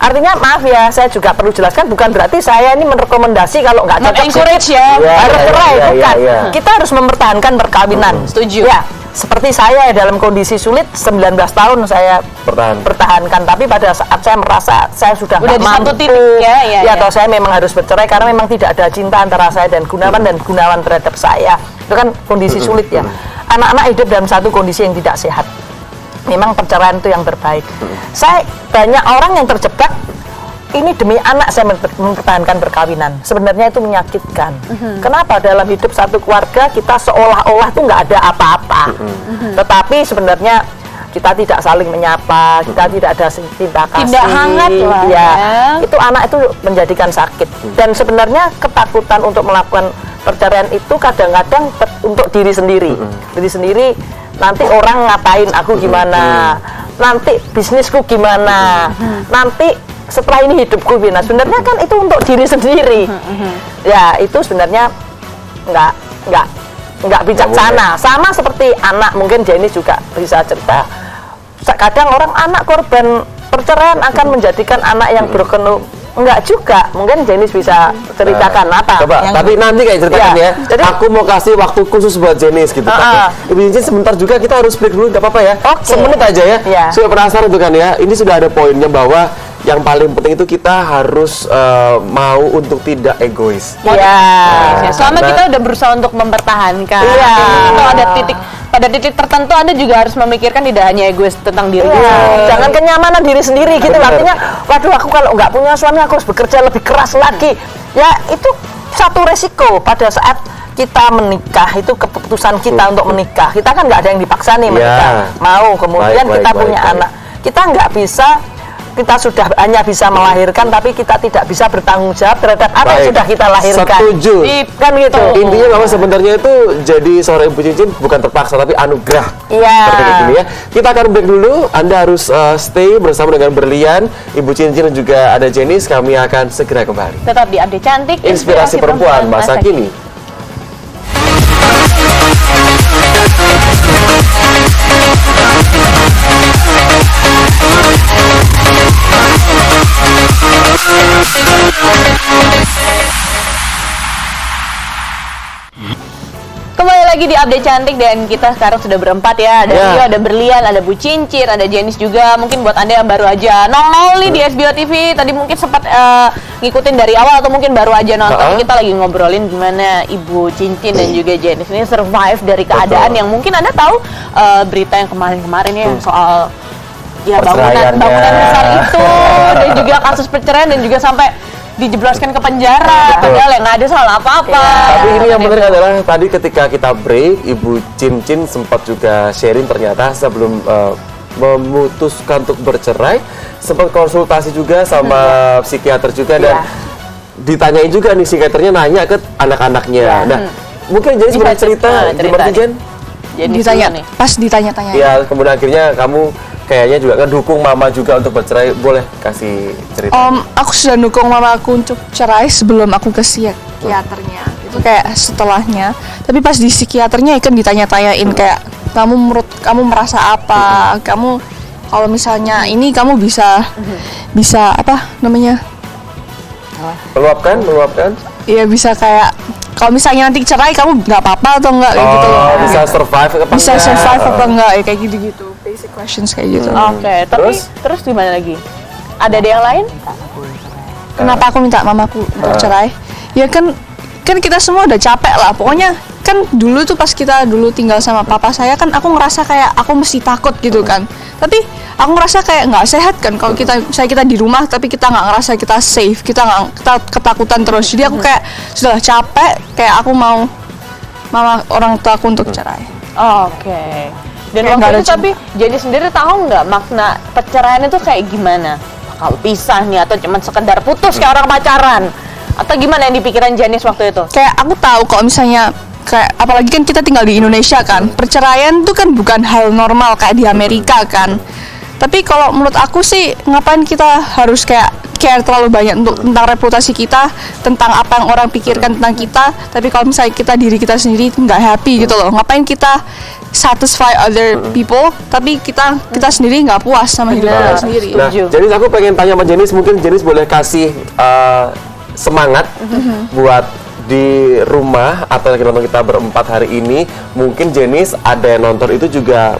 Artinya maaf ya, saya juga perlu jelaskan bukan berarti saya ini merekomendasi kalau nggak Not cocok encourage ya. harus cerai, bukan. iya. Kita harus mempertahankan perkawinan. Setuju. Ya, seperti saya dalam kondisi sulit 19 tahun saya pertahankan, tapi pada saat saya merasa saya sudah Udah nggak di satu mampu, titik, ya. atau saya memang harus bercerai karena memang tidak ada cinta antara saya dan Gunawan terhadap saya. Itu kan kondisi sulit ya. Anak-anak hidup dalam satu kondisi yang tidak sehat. Memang perceraian itu yang terbaik. Saya banyak orang yang terjebak ini demi anak saya mempertahankan perkawinan. Sebenarnya itu menyakitkan. Kenapa dalam hidup satu keluarga kita seolah-olah tuh nggak ada apa-apa. Tetapi sebenarnya kita tidak saling menyapa, kita tidak ada cinta kasih. Tidak hangat lah ya. Itu anak itu menjadikan sakit. Dan sebenarnya ketakutan untuk melakukan perceraian itu kadang-kadang untuk diri sendiri. Diri sendiri, nanti orang ngatain aku gimana, nanti bisnisku gimana, nanti setelah ini hidupku gimana. Sebenarnya kan itu untuk diri sendiri. Ya itu sebenarnya nggak bijaksana. Sama seperti anak, mungkin Jenny juga bisa cerita. Kadang orang anak korban perceraian akan menjadikan anak yang broken. Enggak juga, mungkin Jenis bisa ceritakan apa. Coba, tapi nanti kayak ceritakan ya. Jadi, aku mau kasih waktu khusus buat Jenis gitu. Tapi Ibu Cincin sebentar juga kita harus break dulu, nggak apa-apa ya? Semenit aja ya. Sudah penasaran tuh kan ya. Ini sudah ada poinnya bahwa yang paling penting itu kita harus mau untuk tidak egois. Iya. Selama kita udah berusaha untuk mempertahankan. Iya. Kalau ada pada titik tertentu Anda juga harus memikirkan tidak hanya egois tentang diri. Jangan kenyamanan diri sendiri gitu. Artinya, waduh aku kalau nggak punya suami aku harus bekerja lebih keras lagi. Ya itu satu resiko pada saat kita menikah, itu keputusan kita untuk menikah. Kita kan nggak ada yang dipaksa nih menikah. Mau kemudian kita punya anak. Kita nggak bisa. Kita sudah hanya bisa melahirkan, tapi kita tidak bisa bertanggung jawab terhadap apa yang sudah kita lahirkan. Setuju. Kan gitu. Intinya bahwa sebenarnya itu jadi seorang Ibu Cincin bukan terpaksa, tapi anugerah. Iya. Seperti itu ya. Kita akan break dulu. Anda harus stay bersama dengan Berlian, Ibu Cincin dan juga ada Jenis. Kami akan segera kembali. Tetap di Update Cantik, Inspirasi perempuan masa kini. Kembali lagi di Update Cantik dan kita sekarang sudah berempat ya. Ada Rio, ada Berlian, ada Bu Cincin, ada Jenis juga. Mungkin buat Anda yang baru aja nongol nih di SBO TV, tadi mungkin sempat ngikutin dari awal atau mungkin baru aja nonton. Kita lagi ngobrolin gimana Ibu Cincin dan juga Jenis ini survive dari keadaan yang mungkin Anda tahu berita yang kemarin-kemarin ya soal ya bangunan besar itu dan juga kasus perceraian dan juga sampai dijebloskan ke penjara, padahal yang nggak ada salah apa-apa. Tapi ini yang menarik adalah tadi ketika kita break, Ibu Cincin sempat juga sharing ternyata sebelum memutuskan untuk bercerai, sempat konsultasi juga sama psikiater juga dan ditanyain juga nih, psikiaternya nanya ke anak-anaknya. Nah, mungkin Jen bisa cerita gimana Jen? Ditanya nih. Pas ditanya-tanya. Ya, kemudian akhirnya kamu kayaknya juga ngedukung mama juga untuk bercerai. Boleh kasih cerita? Aku sudah dukung mama aku untuk cerai sebelum aku ke psikiaternya. Itu kayak setelahnya. Tapi pas di psikiaternya ikan ditanya-tanyain kayak kamu merasa apa? Kamu kalau misalnya ini kamu bisa apa namanya? Meluapkan? Iya bisa kayak kalau misalnya nanti cerai kamu nggak apa-apa atau enggak kayak gitu loh. Bisa survive apa Bisa enggak? survive apa enggak ya kayak gitu-gitu. Basic questions kayak gitu. Oke, tapi terus gimana lagi? Ada yang lain? Kenapa aku minta mamaku bercerai? Ya kan kita semua udah capek lah. Pokoknya kan dulu tuh pas kita dulu tinggal sama papa saya kan aku ngerasa kayak aku mesti takut gitu kan. Tapi aku ngerasa kayak nggak sehat kan kalau kita di rumah tapi kita nggak ngerasa kita safe, kita ketakutan terus. Jadi aku kayak sudah capek, kayak aku mau mama orang tua aku untuk cerai. Oke. Dan Kayak waktu itu cinta. tapi jadi sendiri tahu nggak makna perceraian itu kayak gimana? Bakal pisah nih atau cuma sekedar putus kayak orang pacaran? Atau gimana yang dipikiran Jenis waktu itu? Kayak aku tahu kalau misalnya kayak apalagi kan kita tinggal di Indonesia kan, perceraian itu kan bukan hal normal kayak di Amerika kan. Tapi kalau menurut aku sih, ngapain kita harus kayak care terlalu banyak untuk tentang reputasi kita, tentang apa yang orang pikirkan tentang kita. Tapi kalau misalnya diri kita sendiri nggak happy gitu loh, ngapain kita satisfy other people, tapi kita sendiri nggak puas sama hidup kita sendiri. Nah, Jenis aku pengen tanya sama Jenis, mungkin Jenis boleh kasih semangat buat di rumah atau lagi nonton kita berempat hari ini. Mungkin Jenis ada yang nonton itu juga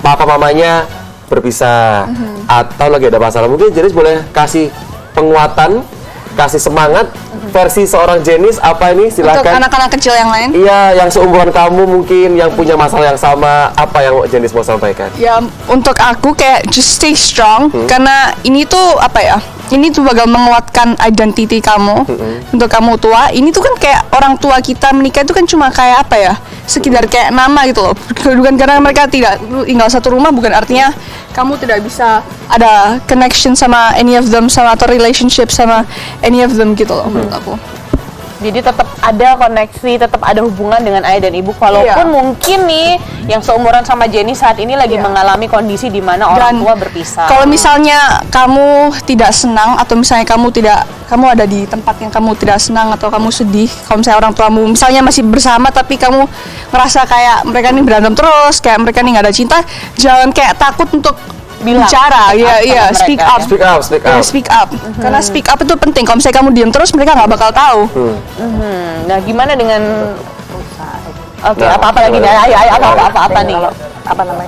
papa mamanya berpisah atau lagi ada masalah. Mungkin Jenis boleh kasih penguatan, kasih semangat versi seorang Jenis apa ini, silakan. Untuk anak-anak kecil yang lain? Iya, yang seumuran kamu mungkin yang punya masalah yang sama, apa yang Jenis mau sampaikan? Ya, untuk aku kayak just stay strong, karena ini tuh apa ya? Ini tuh bakal menguatkan identity kamu untuk kamu tua. Ini tuh kan kayak orang tua kita menikah itu kan cuma kayak apa ya? Sekedar kayak nama gitu loh. Bukan karena mereka tidak tinggal satu rumah, bukan artinya kamu tidak bisa ada connection sama any of them, sama atau relationship sama any of them gitu loh menurut aku. Jadi tetap ada koneksi, tetap ada hubungan dengan ayah dan ibu, walaupun mungkin nih yang seumuran sama Jenny saat ini lagi mengalami kondisi di mana orang tua berpisah. Kalau misalnya kamu tidak senang atau misalnya kamu ada di tempat yang kamu tidak senang atau kamu sedih, kalau misalnya orang tuamu misalnya masih bersama tapi kamu ngerasa kayak mereka ini berantem terus, kayak mereka ini nggak ada cinta, jangan kayak takut untuk bicara, speak up. Karena speak up itu penting. Kalau misalnya kamu diam terus, mereka nggak bakal tahu. Nah, gimana dengan apa lagi nih? Ayo, apa nih?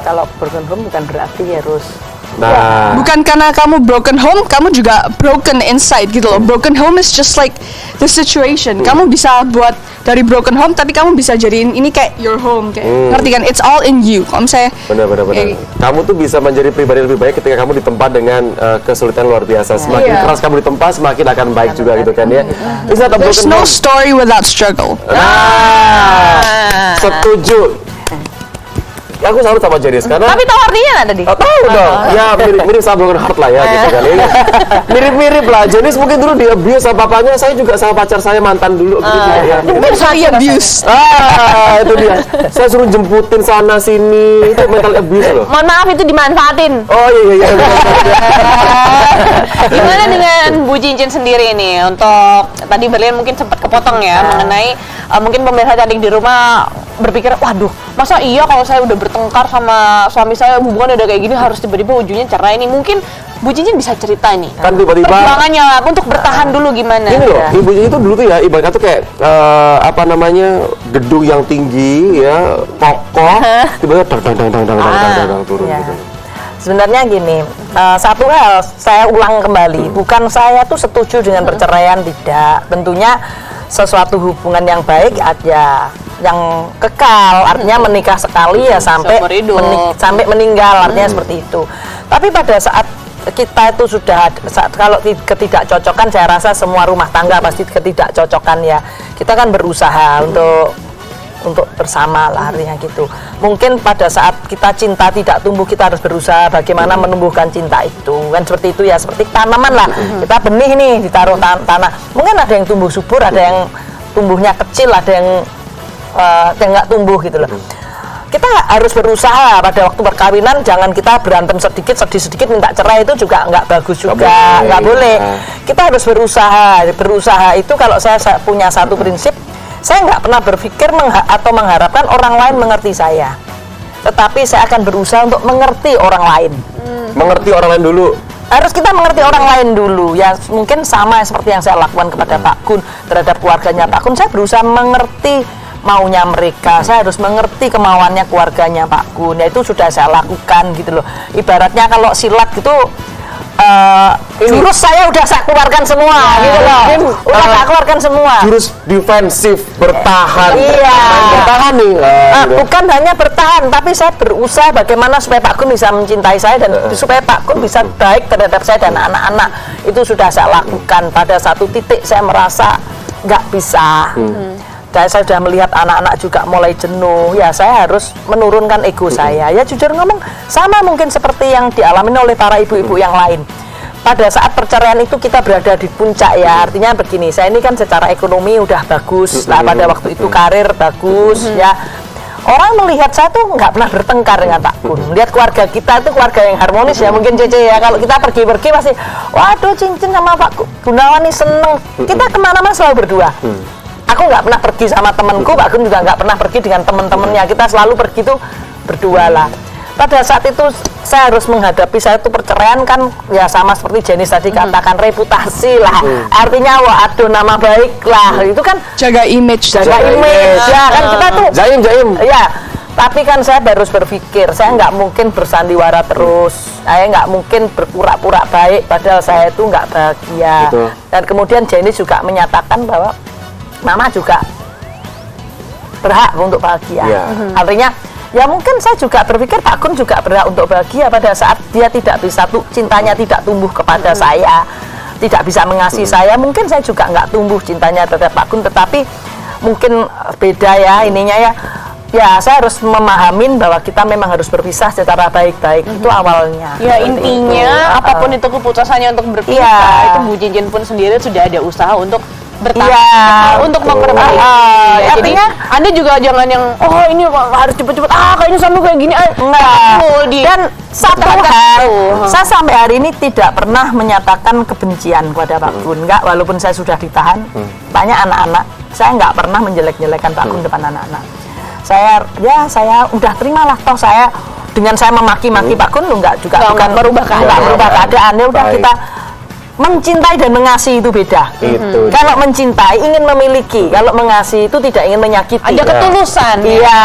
Kalau broken home bukan berarti harus. Nah, Bukan karena kamu broken home, kamu juga broken inside gitu loh. Broken home is just like the situation. Kamu bisa buat dari broken home, tapi kamu bisa jadiin ini kayak your home, kayak ngerti kan? It's all in you. Kalau misalnya benar. Kamu tuh bisa menjadi pribadi yang lebih baik ketika kamu ditempa dengan kesulitan luar biasa. Semakin keras kamu ditempa, semakin akan baik juga gitu kan ya. there's no story without struggle. Nah, setuju. Aku salut sama Jenis karena Tapi tahu artinya nggak tadi? tahu dong. Ya mirip sama broken heart lah ya gitu kan. Ini mirip-mirip lah. Jenis mungkin dulu dia abuse sama papanya, saya juga sama pacar saya mantan dulu gitu ya. Mentally abuse. Itu dia. Saya suruh jemputin sana sini. Itu mental abuse loh. Mohon maaf, itu dimanfaatin. Oh iya. Gimana dengan Bu Cincin sendiri nih? Untuk tadi Berlian mungkin sempat kepotong ya mengenai mungkin pemirsa cantik di rumah berpikir, waduh, masa iya kalau saya udah bertengkar sama suami saya, hubungan udah kayak gini, harus tiba-tiba ujungnya cerai nih. Mungkin Bu Cincin bisa cerita nih. Kan tiba-tiba perjuangannya untuk bertahan dulu gimana? Ini loh, Ibu Cincin itu dulu tuh ya ibaratnya tuh kayak gedung yang tinggi ya, kokoh, tiba-tiba dang turun gitu. Sebenarnya gini, satu hal saya ulang kembali, bukan saya tuh setuju dengan perceraian, tidak. Tentunya sesuatu hubungan yang baik aja, yang kekal, artinya menikah sekali ya sampai meninggal, artinya seperti itu. Tapi pada saat kita itu sudah, kalau ketidakcocokan, saya rasa semua rumah tangga pasti ketidakcocokan ya. Kita kan berusaha untuk bersama lah, artinya gitu. Mungkin pada saat kita cinta tidak tumbuh, kita harus berusaha bagaimana menumbuhkan cinta itu, kan seperti itu ya, seperti tanaman lah. Kita benih nih, ditaruh tanah, mungkin ada yang tumbuh subur, ada yang tumbuhnya kecil, ada yang nggak tumbuh gitu loh. Kita harus berusaha. Pada waktu perkawinan jangan kita berantem sedikit minta cerai, itu juga nggak bagus juga, nggak boleh. Kita harus berusaha itu. Kalau saya punya satu prinsip, saya nggak pernah berpikir atau mengharapkan orang lain mengerti saya, tetapi saya akan berusaha untuk mengerti orang lain. Mengerti orang lain dulu. Harus kita mengerti orang lain dulu ya. Mungkin sama seperti yang saya lakukan kepada Pak Kun terhadap keluarganya Pak Kun. Saya berusaha mengerti maunya mereka, saya harus mengerti kemauannya keluarganya Pak Kun. Ya itu sudah saya lakukan gitu loh. Ibaratnya kalau silat gitu, jurus saya udah saya keluarkan semua gitu loh. Udah saya keluarkan semua. Jurus defensif, bertahan. Iya. Bertahan nih. Bukan hanya bertahan, tapi saya berusaha bagaimana supaya Pak Kun bisa mencintai saya dan supaya Pak Kun bisa baik terhadap saya dan anak-anak. Itu sudah saya lakukan. Pada satu titik saya merasa nggak bisa. Dan saya sudah melihat anak-anak juga mulai jenuh, ya saya harus menurunkan ego saya. Ya jujur ngomong, sama mungkin seperti yang dialami oleh para ibu-ibu yang lain. Pada saat perceraian itu kita berada di puncak ya, artinya begini, saya ini kan secara ekonomi udah bagus, lah pada waktu itu karir bagus ya. orang melihat saya tuh nggak pernah bertengkar dengan Pak Gun. Lihat keluarga kita itu keluarga yang harmonis ya, mungkin Cece ya. Kalau kita pergi-pergi pasti, waduh Cincin sama Pak Gunawan nih seneng. Kita kemana-mana selalu berdua. Aku nggak pernah pergi sama temanku, Pak Gun juga nggak pernah pergi dengan teman-temannya. Kita selalu pergi tuh berdua lah. Pada saat itu saya harus menghadapi saya tuh perceraian kan ya sama seperti Jenis tadi katakan reputasi lah. Artinya waduh nama baik lah. Itu kan Jaga image. ya kan kita tuh Jaim. ya. Tapi kan saya harus berpikir, saya nggak mungkin bersandiwara terus. Saya nggak mungkin berpura-pura baik padahal saya itu nggak bahagia. Betul. Dan kemudian Jenis juga menyatakan bahwa Mama juga berhak untuk bahagia. Iya. Artinya ya mungkin saya juga berpikir Pak Gun juga berhak untuk bahagia pada saat dia tidak bisa cintanya tidak tumbuh kepada saya, tidak bisa mengasihi saya, mungkin saya juga nggak tumbuh cintanya terhadap Pak Gun, tetapi mungkin beda ya ininya ya. Ya saya harus memahamin bahwa kita memang harus berpisah secara baik-baik, itu awalnya. Ya intinya apapun itu keputusannya untuk berpisah, itu Bu Cincin pun sendiri sudah ada usaha untuk bertahan, untuk memperbaiki. Ya, jadi artinya Anda juga jangan yang ini harus cepet-cepet kayaknya sama kayak gini. enggak. Dan satu hal, itu. saya sampai hari ini tidak pernah menyatakan kebencian kepada Pak Gun, enggak, walaupun saya sudah ditahan. Banyak anak-anak, saya enggak pernah menjelek-jelekan Pak Gun depan anak-anak. Saya udah terimalah, toh saya dengan saya memaki-maki Pak Gun enggak juga bukan merubah keadaan. Ya udah kita mencintai dan mengasihi itu beda. Itu. Kalau mencintai ingin memiliki, kalau mengasihi itu tidak ingin menyakiti. Ada ketulusan. Iya,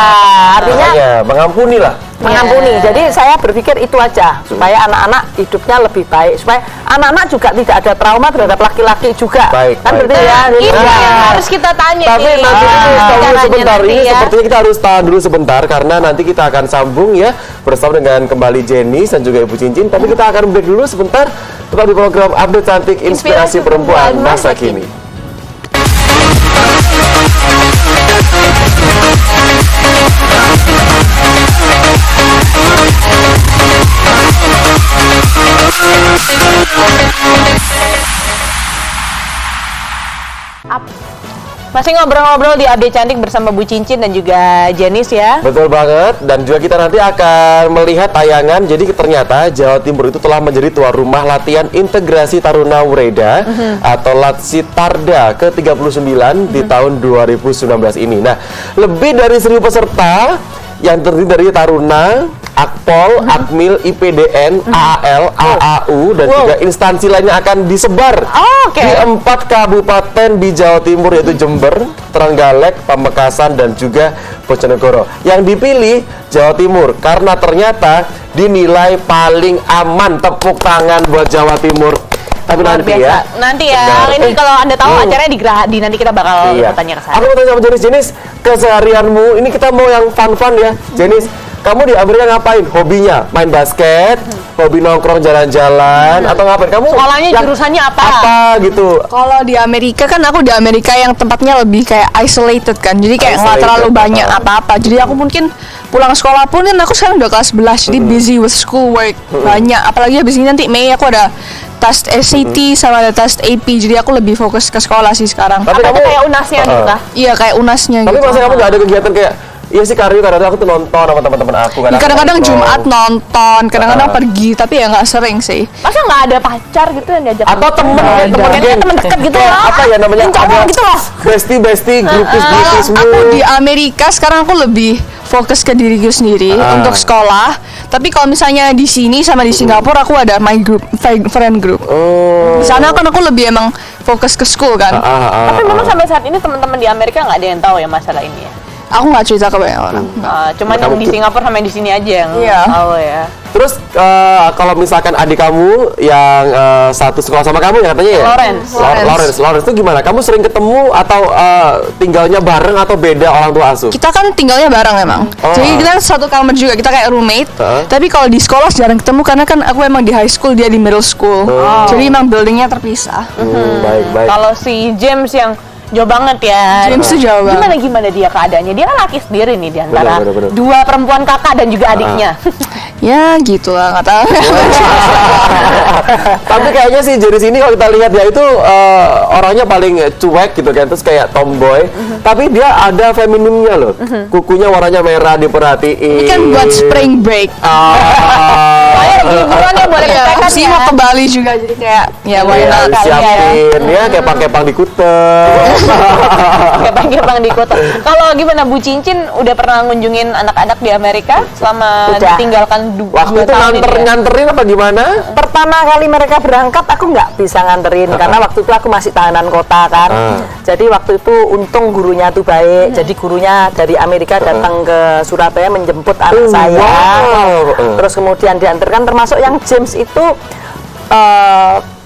artinya mengampuni lah. mengampuni. Jadi saya berpikir itu aja supaya anak-anak hidupnya lebih baik, supaya anak-anak juga tidak ada trauma terhadap laki-laki juga. Baik, kan baik. berarti ya. Jadi Ini yang harus kita tanya Tapi nih. nanti tunggu sebentar, nanti ini ya. sepertinya kita harus tahan dulu sebentar karena nanti kita akan sambung ya bersama dengan kembali Jenis dan juga Ibu Cincin. Tapi kita akan break dulu sebentar, tetap di program Update Cantik Inspirasi Perempuan Masa Kini. Masih ngobrol-ngobrol di Update Cantik bersama Bu Cincin dan juga Jenis ya. Betul banget, dan juga kita nanti akan melihat tayangan. Jadi ternyata Jawa Timur itu telah menjadi tuan rumah latihan integrasi Taruna Wreda atau Latsitarda ke-39 di tahun 2019 ini. Nah, lebih dari 1.000 peserta yang terdiri dari Taruna, Akpol, Akmil, IPDN, AAL, AAU, dan juga instansi lainnya akan disebar di 4 kabupaten di Jawa Timur, yaitu Jember, Trenggalek, Pamekasan, dan juga Bojonegoro. Yang dipilih Jawa Timur karena ternyata dinilai paling aman. Tepuk tangan buat Jawa Timur. Tapi Luar nanti biasa. ya. Nanti ya. Benar. Ini kalau Anda tahu acaranya di Gerahadi, nanti kita bakal bertanya ke sana. Aku mau tanya sama Jenis, keseharianmu, ini kita mau yang fun-fun ya. Jenis, kamu di Amerika ngapain? Hobinya main basket, hobi nongkrong jalan-jalan, atau ngapain? Kamu Sekolahnya yang jurusannya apa? Apa gitu? Kalau di Amerika kan aku di Amerika yang tempatnya lebih kayak isolated kan, jadi kayak nggak Isolated, terlalu banyak apa-apa. Jadi aku mungkin pulang sekolah pun kan aku sekarang udah kelas 11, jadi busy with school work banyak. Apalagi habis ini nanti Mei aku ada tes SAT sama ada tes AP, jadi aku lebih fokus ke sekolah sih sekarang. Tapi Apa itu kamu- kayak unasnya gitu kah? Iya kayak unasnya Tapi gitu. masa kamu nggak ada kegiatan kayak, iya sih Karyo, kadang-kadang aku tuh nonton sama teman-teman aku. Kadang-kadang nongkrong. Jumat nonton, kadang-kadang pergi, tapi ya nggak sering sih. Masa nggak ada pacar gitu yang diajak? Atau temen, temen deket gitu Kayak lah. apa ya namanya? Yang cowok Ada gitu lah. Bestie, grupis semua. Aku di Amerika sekarang aku lebih fokus ke diriku sendiri untuk sekolah. Tapi kalau misalnya di sini sama di Singapura aku ada my group, friend group. Oh. Di sana kan aku lebih emang fokus ke school kan. Tapi memang sampai saat ini teman-teman di Amerika nggak ada yang tahu ya masalah ini ya. Aku nggak cerita ke banyak orang. Cuman yang di Singapura sama yang di sini aja yang Iya. tahu ya. Terus kalau misalkan adik kamu yang satu sekolah sama kamu ya katanya ya? Lawrence itu gimana? Kamu sering ketemu atau tinggalnya bareng atau beda orang tua asuh? Kita kan tinggalnya bareng emang. Jadi kita satu kamar juga, kita kayak roommate. Tapi kalau di sekolah jarang ketemu karena kan aku emang di high school, dia di middle school. Jadi emang buildingnya terpisah. Baik. Kalau si James yang jauh banget ya. James tuh jauh banget. Gimana dia keadaannya? Dia kan laki sendiri nih di antara Benar. dua perempuan kakak dan juga adiknya. Ya gitu lah, nggak tahu. Tapi kayaknya sih Jenis ini kalau kita lihat ya itu orangnya paling cuek gitu kan, terus kayak tomboy. Tapi dia ada feminimnya loh. Kukunya warnanya merah, diperhatiin. Ini kan buat spring break. Liburan ya boleh Ya, ditekan sih ya. mau ke Bali juga, jadi kayak ya why Iya, not. disiapin ya kepang-kepang di Kuta. Kepang-kepang di kota. Kalau gimana Bu Cincin udah pernah ngunjungin anak-anak di Amerika selama Udah. ditinggalkan Waktu itu nganterin apa gimana? Pertama kali mereka berangkat aku nggak bisa nganterin karena waktu itu aku masih tahanan kota kan. Jadi waktu itu untung gurunya tuh baik. Jadi gurunya dari Amerika datang ke Surabaya menjemput anak saya. wow. Terus kemudian diantarkan, termasuk yang James itu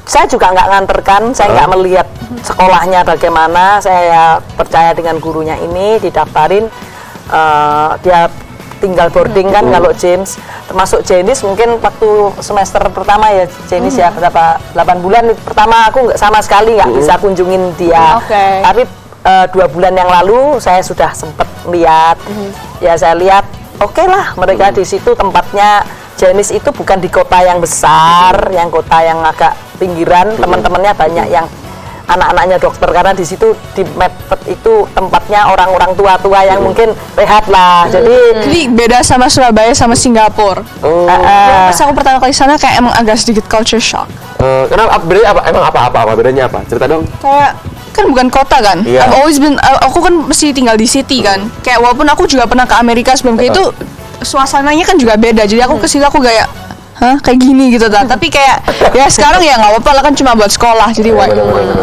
saya juga nggak nganterkan, saya nggak melihat sekolahnya bagaimana. Saya percaya dengan gurunya ini, didaftarin, dia tinggal boarding kan kalau James. Termasuk Janice mungkin waktu semester pertama ya Janice ya berapa 8 bulan pertama aku nggak sama sekali nggak bisa kunjungin dia. Oke. Tapi 2 bulan yang lalu saya sudah sempat lihat. Ya saya lihat oke lah mereka di situ tempatnya. Janice itu bukan di kota yang besar, yang kota yang agak pinggiran. Teman-temannya banyak yang anak-anaknya dokter, karena di situ di Medford itu tempatnya orang-orang tua-tua yang mungkin rehat lah. Jadi beda sama Surabaya sama Singapura. Pas aku pertama kali sana kayak emang agak sedikit culture shock. Kenapa? Bedanya apa? Emang apa? Bedanya apa? Cerita dong. Kayak kan bukan kota kan. Iya. I've always been, aku kan mesti tinggal di city kan. Kayak walaupun aku juga pernah ke Amerika sebelum ke itu, suasananya kan juga beda. Jadi aku kesini aku kayak hah kayak gini gitu kan. Tapi kayak ya sekarang ya nggak apa-apa lah, kan cuma buat sekolah. Jadi why?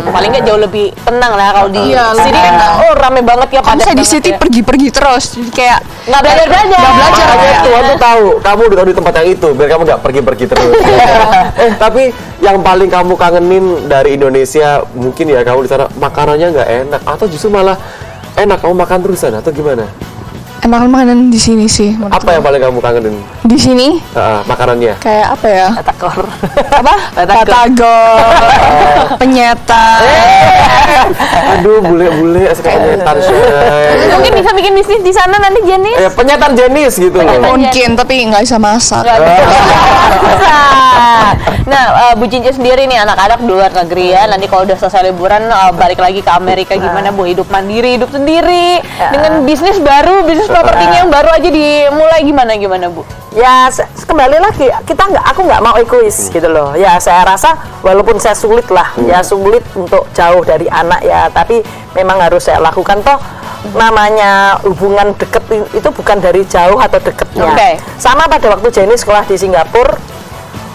paling nggak jauh lebih tenang lah kalau di Iya, sini kan. lebih Oh rame banget ya, Kalau padat saya di banget city ya. pergi-pergi terus. Jadi kayak Nggak belajar. Nggak belajar. Makanya ya. Tuhan tuh tahu kamu udah di tempat yang itu biar kamu nggak pergi-pergi terus. Tapi yang paling kamu kangenin dari Indonesia mungkin ya kamu di sana makanannya nggak enak atau justru malah enak kamu makan terusan atau gimana? emang makanan di sini sih. menurut Apa yang paling kamu kangenin? di sini Makanannya? kayak apa ya? Takor. Apa? Batagor, penyetan. Aduh, bule-bule suka penyetan Shay. Mungkin bisa bikin bisnis di sana nanti Jenis. Penyetan jenis gitu loh. Mungkin, tapi nggak bisa masak. Nah, Bu Cincin sendiri nih anak-anak di luar negeri ya. Nanti kalau udah selesai liburan balik lagi ke Amerika gimana Bu? Hidup mandiri, hidup sendiri dengan bisnis baru, bisnis propertinya yang baru aja dimulai gimana Bu? Ya kembali lagi aku nggak mau egois gitu loh. Ya saya rasa walaupun saya sulit lah, ya sulit untuk jauh dari anak ya, tapi memang harus saya lakukan toh. Namanya hubungan deket itu bukan dari jauh atau deketnya. Oke. Sama pada waktu Jenny sekolah di Singapura,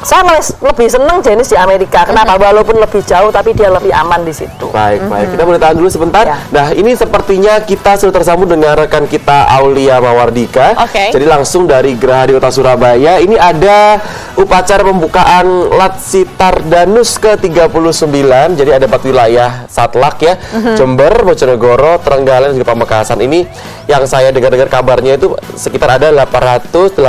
saya lebih seneng Jenny di Amerika. Kenapa? Walaupun lebih jauh tapi dia lebih aman di situ. Baik. Kita boleh tahan dulu sebentar. Ya. Nah, ini sepertinya kita sudah tersambung dengan rekan kita Aulia Mawardika. Oke. Jadi langsung dari Geraha di Kota Surabaya. Ini ada upacara pembukaan Latsitar Danus ke-39. Jadi ada 4 wilayah Satlak ya. Jember, Bojonegoro, Trenggalek, dan juga Pamekasan. Ini yang saya dengar-dengar kabarnya itu sekitar ada 885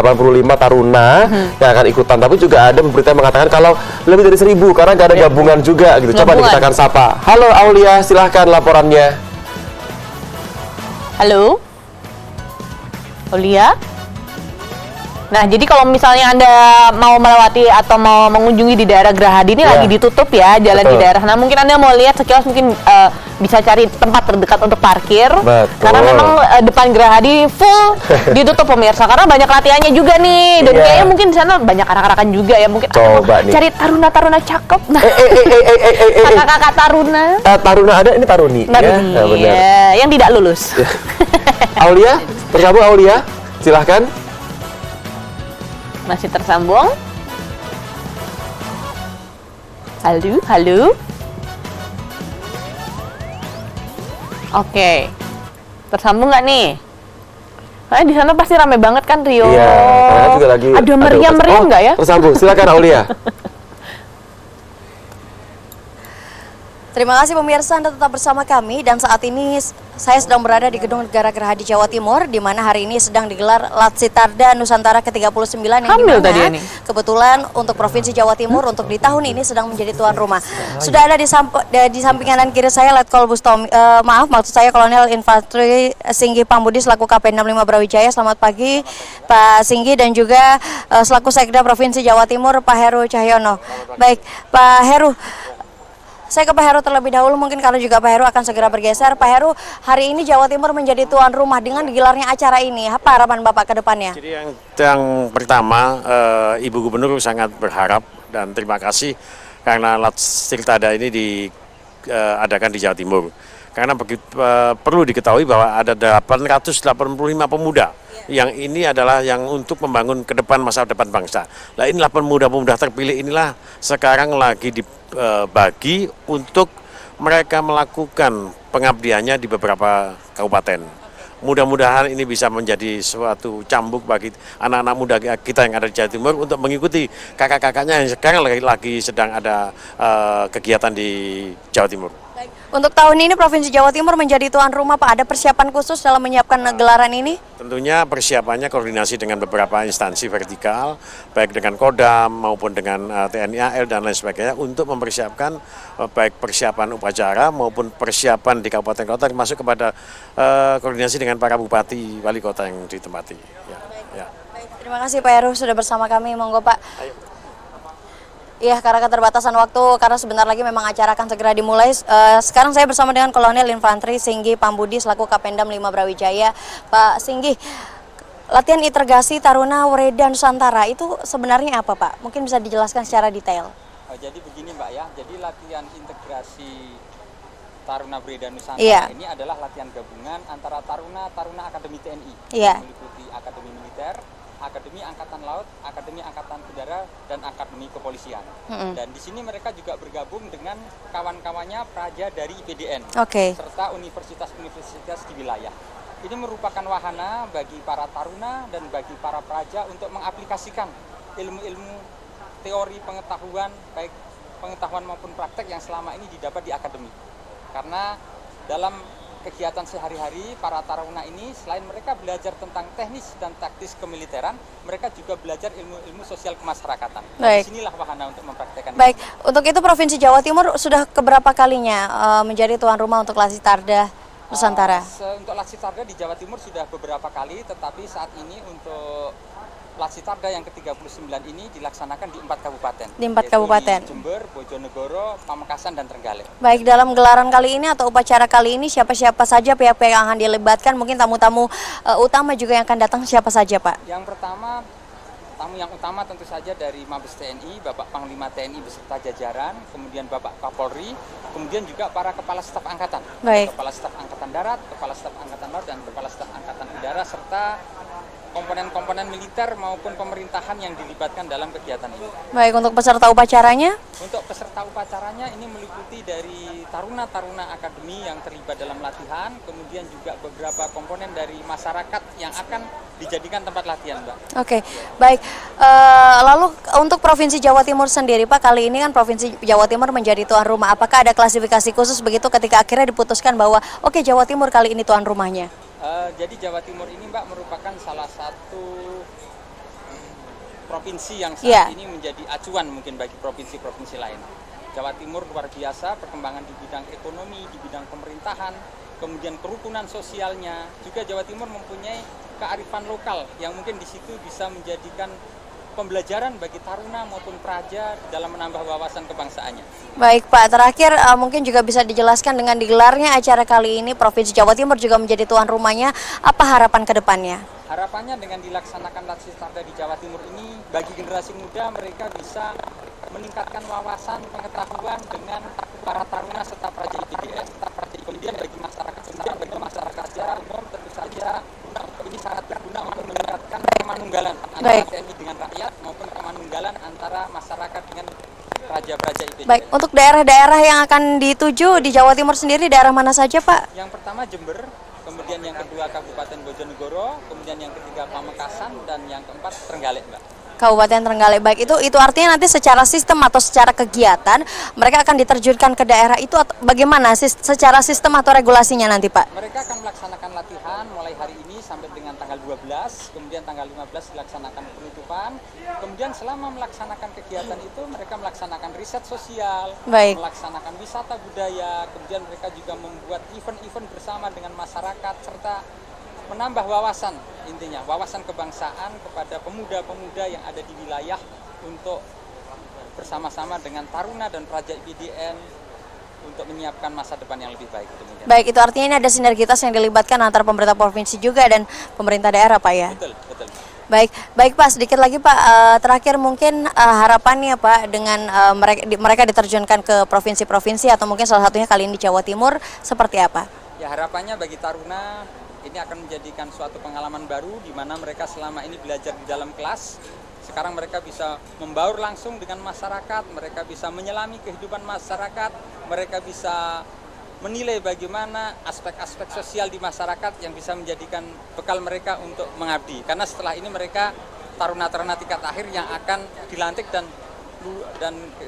taruna yang akan ikutan. Tapi juga ada berita yang mengatakan kalau lebih dari 1.000 karena nggak ada gabungan juga gitu. Coba Gabungan. kita akan sapa. Halo Aulia, silahkan laporannya. Halo? Aulia? Nah, jadi kalau misalnya Anda mau melewati atau mau mengunjungi di daerah Gerahadi ini Ya. lagi ditutup ya, jalan di Betul. daerah. Nah, mungkin Anda mau lihat sekilas mungkin bisa cari tempat terdekat untuk parkir. Betul. Karena memang depan Gerahadi full ditutup pemirsa karena banyak latihannya juga nih. Dan Iya. kayaknya mungkin di sana banyak anak-anakan juga ya, mungkin Anda Coba mau nih. cari taruna-taruna cakep. Nah, Eh. kakak-kakak taruna. Taruna ada, ini Taruni. Taruni, Ya, benar. ya, yang tidak lulus. Aulia, tersambung Aulia, silahkan. Masih tersambung. Halo. Oke. Tersambung nggak nih? Nah, di sana pasti rame banget kan Rio. Iya, karena juga lagi Ada meriam-meriam nggak ya? Tersambung, silakan Aulia. Terima kasih pemirsa, Anda tetap bersama kami dan saat ini saya sedang berada di Gedung Negara Gerahadi Jawa Timur di mana hari ini sedang digelar Latsitarda Nusantara ke-39 yang Hamil dimana tadi ini. kebetulan untuk Provinsi Jawa Timur untuk di tahun ini sedang menjadi tuan rumah. Sudah ada di samping kanan kiri saya Letkol Bustomi, maksud saya Kolonel Infanteri Singgi Pambudi selaku Kapendam 5 Brawijaya. Selamat pagi Pak Singgi dan juga selaku Sekda Provinsi Jawa Timur Pak Heru Cahyono. Baik Pak Heru, saya ke Pak Heru terlebih dahulu, mungkin karena juga Pak Heru akan segera bergeser. Pak Heru, hari ini Jawa Timur menjadi tuan rumah dengan digelarnya acara ini. Apa harapan Bapak ke depannya? Jadi yang pertama, Ibu Gubernur sangat berharap dan terima kasih karena Latsitarda ini diadakan di Jawa Timur. Karena perlu diketahui bahwa ada 885 pemuda yang ini adalah yang untuk membangun ke depan masa depan bangsa. Nah inilah pemuda-pemuda terpilih inilah sekarang lagi dibagi untuk mereka melakukan pengabdiannya di beberapa kabupaten. Mudah-mudahan ini bisa menjadi suatu cambuk bagi anak-anak muda kita yang ada di Jawa Timur untuk mengikuti kakak-kakaknya yang sekarang lagi sedang ada kegiatan di Jawa Timur. Untuk tahun ini Provinsi Jawa Timur menjadi tuan rumah, Pak. Ada persiapan khusus dalam menyiapkan gelaran ini? Tentunya persiapannya koordinasi dengan beberapa instansi vertikal, baik dengan Kodam maupun dengan TNI AL dan lain sebagainya untuk mempersiapkan baik persiapan upacara maupun persiapan di kabupaten kota termasuk kepada koordinasi dengan para bupati, wali kota yang ditempati. Ya. Baik, terima kasih Pak Heru sudah bersama kami. Monggo Pak. Iya, karena keterbatasan waktu, karena sebentar lagi memang acara akan segera dimulai. Sekarang saya bersama dengan Kolonel Infanteri Singgi Pambudi selaku Kapendam 5 Brawijaya. Pak Singgi, latihan integrasi Taruna Wereda Nusantara itu sebenarnya apa Pak? Mungkin bisa dijelaskan secara detail. Jadi begini Mbak ya, jadi latihan integrasi Taruna Wereda Nusantara ini adalah latihan gabungan antara Taruna Akademi TNI, yang meliputi Akademi Militer, Akademi Angkatan Laut, Akademi Angkatan Udara, dan Akademi Kepolisian. Dan di sini mereka juga bergabung dengan kawan-kawannya praja dari IPDN, serta universitas-universitas di wilayah. Ini merupakan wahana bagi para taruna dan bagi para praja untuk mengaplikasikan ilmu-ilmu teori pengetahuan, baik pengetahuan maupun praktek yang selama ini didapat di akademi. Karena dalam kegiatan sehari-hari para taruna ini selain mereka belajar tentang teknis dan taktis kemiliteran, mereka juga belajar ilmu-ilmu sosial kemasyarakatan. Nah, disinilah wahana untuk mempraktekkan. Baik, untuk itu Provinsi Jawa Timur sudah keberapa kalinya menjadi tuan rumah untuk Latsitarda Nusantara? Untuk Latsitarda di Jawa Timur sudah beberapa kali, tetapi saat ini untuk Latsitarda yang ke-39 ini dilaksanakan di 4 kabupaten. Di 4 kabupaten. Di Jember, Bojonegoro, Pamekasan, dan Trenggalek. Baik, dalam gelaran kali ini atau upacara kali ini siapa-siapa saja pihak-pihak yang akan dilibatkan? Mungkin tamu-tamu utama juga yang akan datang siapa saja Pak? Yang pertama, tamu yang utama tentu saja dari Mabes TNI, Bapak Panglima TNI beserta jajaran, kemudian Bapak Kapolri, kemudian juga para Kepala Staf Angkatan. Baik. Kepala Staf Angkatan Darat, Kepala Staf Angkatan Laut, dan Kepala Staf Angkatan Udara, serta komponen-komponen militer maupun pemerintahan yang dilibatkan dalam kegiatan ini. Baik, untuk peserta upacaranya? Untuk peserta upacaranya ini meliputi dari taruna-taruna akademi yang terlibat dalam latihan, kemudian juga beberapa komponen dari masyarakat yang akan dijadikan tempat latihan, Mbak. Oke, baik. Lalu untuk Provinsi Jawa Timur sendiri, Pak, kali ini kan Provinsi Jawa Timur menjadi tuan rumah. Apakah ada klasifikasi khusus begitu ketika akhirnya diputuskan bahwa oke, Jawa Timur kali ini tuan rumahnya? Jadi Jawa Timur ini Mbak merupakan salah satu provinsi yang saat ini menjadi acuan mungkin bagi provinsi-provinsi lain. Jawa Timur luar biasa perkembangan di bidang ekonomi, di bidang pemerintahan, kemudian kerukunan sosialnya. Juga Jawa Timur mempunyai kearifan lokal yang mungkin di situ bisa menjadikan pembelajaran bagi taruna maupun praja dalam menambah wawasan kebangsaannya. Baik Pak, terakhir mungkin juga bisa dijelaskan dengan digelarnya acara kali ini Provinsi Jawa Timur juga menjadi tuan rumahnya, apa harapan ke depannya? Harapannya dengan dilaksanakan Latsitarda di Jawa Timur ini, bagi generasi muda mereka bisa meningkatkan wawasan pengetahuan dengan para taruna serta praja IPDN. Kemudian bagi masyarakat umum tentu saja ini sangat berguna untuk meningkatkan kemanunggalan antara TNI dengan rakyat maupun kemanunggalan antara masyarakat dengan praja-praja IPDN. Baik, untuk daerah-daerah yang akan dituju di Jawa Timur sendiri daerah mana saja Pak? Yang pertama Jember, kemudian yang kedua Kabupaten Bojonegoro, kemudian yang ketiga Pamekasan, dan yang keempat Trenggalek, Mbak. Kabupaten Trenggalek. Baik, itu artinya nanti secara sistem atau secara kegiatan mereka akan diterjunkan ke daerah itu atau bagaimana secara sistem atau regulasinya nanti, Pak? Mereka akan melaksanakan latihan mulai hari ini sampai dengan tanggal 12, kemudian tanggal 15 dilaksanakan penutupan. Kemudian selama melaksanakan kegiatan itu mereka melaksanakan riset sosial, melaksanakan wisata budaya, kemudian mereka juga membuat event-event bersama dengan masyarakat serta menambah wawasan, intinya wawasan kebangsaan kepada pemuda-pemuda yang ada di wilayah untuk bersama-sama dengan Taruna dan Praja IPDN untuk menyiapkan masa depan yang lebih baik. Baik, itu artinya ini ada sinergitas yang dilibatkan antara pemerintah provinsi juga dan pemerintah daerah, Pak ya? Betul, betul. Baik Pak, sedikit lagi Pak, terakhir mungkin harapannya Pak dengan mereka diterjunkan ke provinsi-provinsi atau mungkin salah satunya kali ini di Jawa Timur, seperti apa? Ya, harapannya bagi Taruna ini akan menjadikan suatu pengalaman baru di mana mereka selama ini belajar di dalam kelas. Sekarang mereka bisa membaur langsung dengan masyarakat, mereka bisa menyelami kehidupan masyarakat, mereka bisa menilai bagaimana aspek-aspek sosial di masyarakat yang bisa menjadikan bekal mereka untuk mengabdi. Karena setelah ini mereka taruna-taruna tingkat akhir yang akan dilantik dan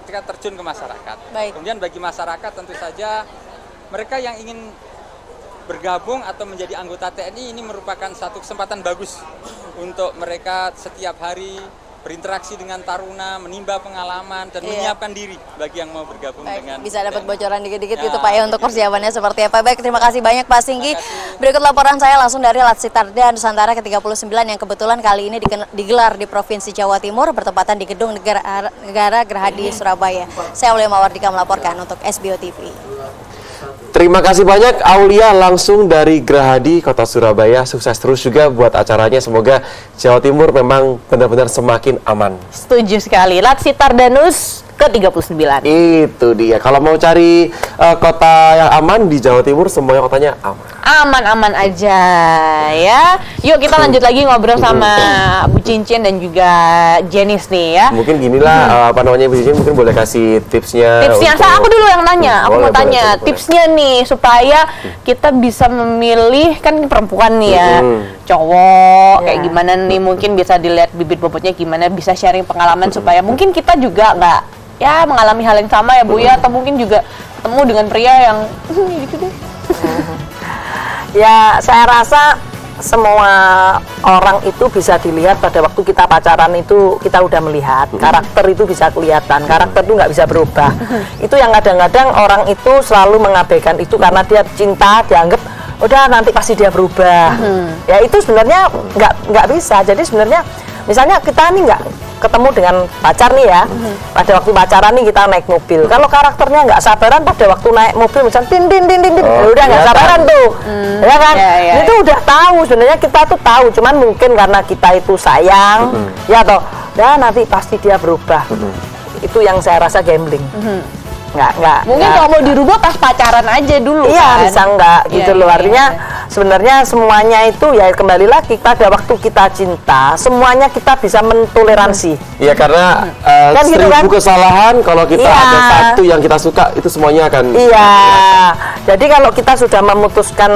ketika terjun ke masyarakat. Baik. Kemudian bagi masyarakat tentu saja mereka yang ingin bergabung atau menjadi anggota TNI ini merupakan satu kesempatan bagus untuk mereka setiap hari berinteraksi dengan Taruna, menimba pengalaman dan menyiapkan diri bagi yang mau bergabung dengan bisa dapat bocoran dikit-dikit gitu Pak ya untuk persiapannya seperti apa. Baik, terima kasih banyak Pak Singgi. Berikut laporan saya langsung dari Latsitarda Nusantara ke-39 yang kebetulan kali ini digelar di Provinsi Jawa Timur bertepatan di Gedung Negara Gerahadi Surabaya. Saya Aulia Mawardika melaporkan untuk SBO TV. Terima kasih banyak Aulia langsung dari Gerahadi, Kota Surabaya. Sukses terus juga buat acaranya. Semoga Jawa Timur memang benar-benar semakin aman. Setuju sekali. Latsitardanus ke-39. Itu dia. Kalau mau cari kota yang aman di Jawa Timur, semuanya kotanya aman. Aman-aman aja ya. Yuk kita lanjut lagi ngobrol sama Bu Cincin dan juga Jenis nih ya. Mungkin ginilah apa namanya Bu Cincin mungkin boleh kasih tipsnya. Tipsnya, aku dulu yang nanya. Aku mau tanya tipsnya nih supaya kita bisa memilih, kan perempuan nih ya, cowok kayak gimana nih, mungkin bisa dilihat bibit bobotnya gimana, bisa sharing pengalaman supaya mungkin kita juga nggak ya mengalami hal yang sama ya Bu ya, atau mungkin juga ketemu dengan pria yang gitu deh. Ya, saya rasa semua orang itu bisa dilihat pada waktu kita pacaran itu kita udah melihat karakter itu bisa kelihatan, karakter itu nggak bisa berubah. Itu yang kadang-kadang orang itu selalu mengabaikan itu karena dia cinta, dianggap udah nanti pasti dia berubah. Ya itu sebenarnya nggak bisa. Jadi sebenarnya misalnya kita nih nggak ketemu dengan pacar nih ya, pada waktu pacaran nih kita naik mobil, kalau karakternya nggak sabaran pada waktu naik mobil misalnya tin udah nggak sabaran tuh, ya kan? Itu udah tahu sebenarnya, kita tuh tahu, cuman mungkin karena kita itu sayang, ya toh, ya nanti pasti dia berubah. Itu yang saya rasa gambling. Nggak. Mungkin kalau mau dirubah pas pacaran aja dulu. Iya, kan? bisa nggak gitu loh. Artinya sebenarnya semuanya itu ya kembali lagi pada waktu kita cinta, semuanya kita bisa mentoleransi. Iya, karena kan gitu kan? kesalahan kalau kita ada satu yang kita suka itu semuanya akan. Iya. Jadi kalau kita sudah memutuskan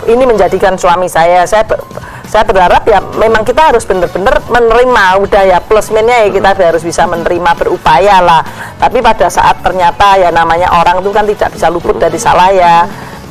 ini menjadikan suami saya berharap ya memang kita harus benar-benar menerima, udah ya plus minusnya ya kita harus bisa menerima, berupaya lah. Tapi pada saat ternyata ya namanya orang itu kan tidak bisa luput dari salah ya.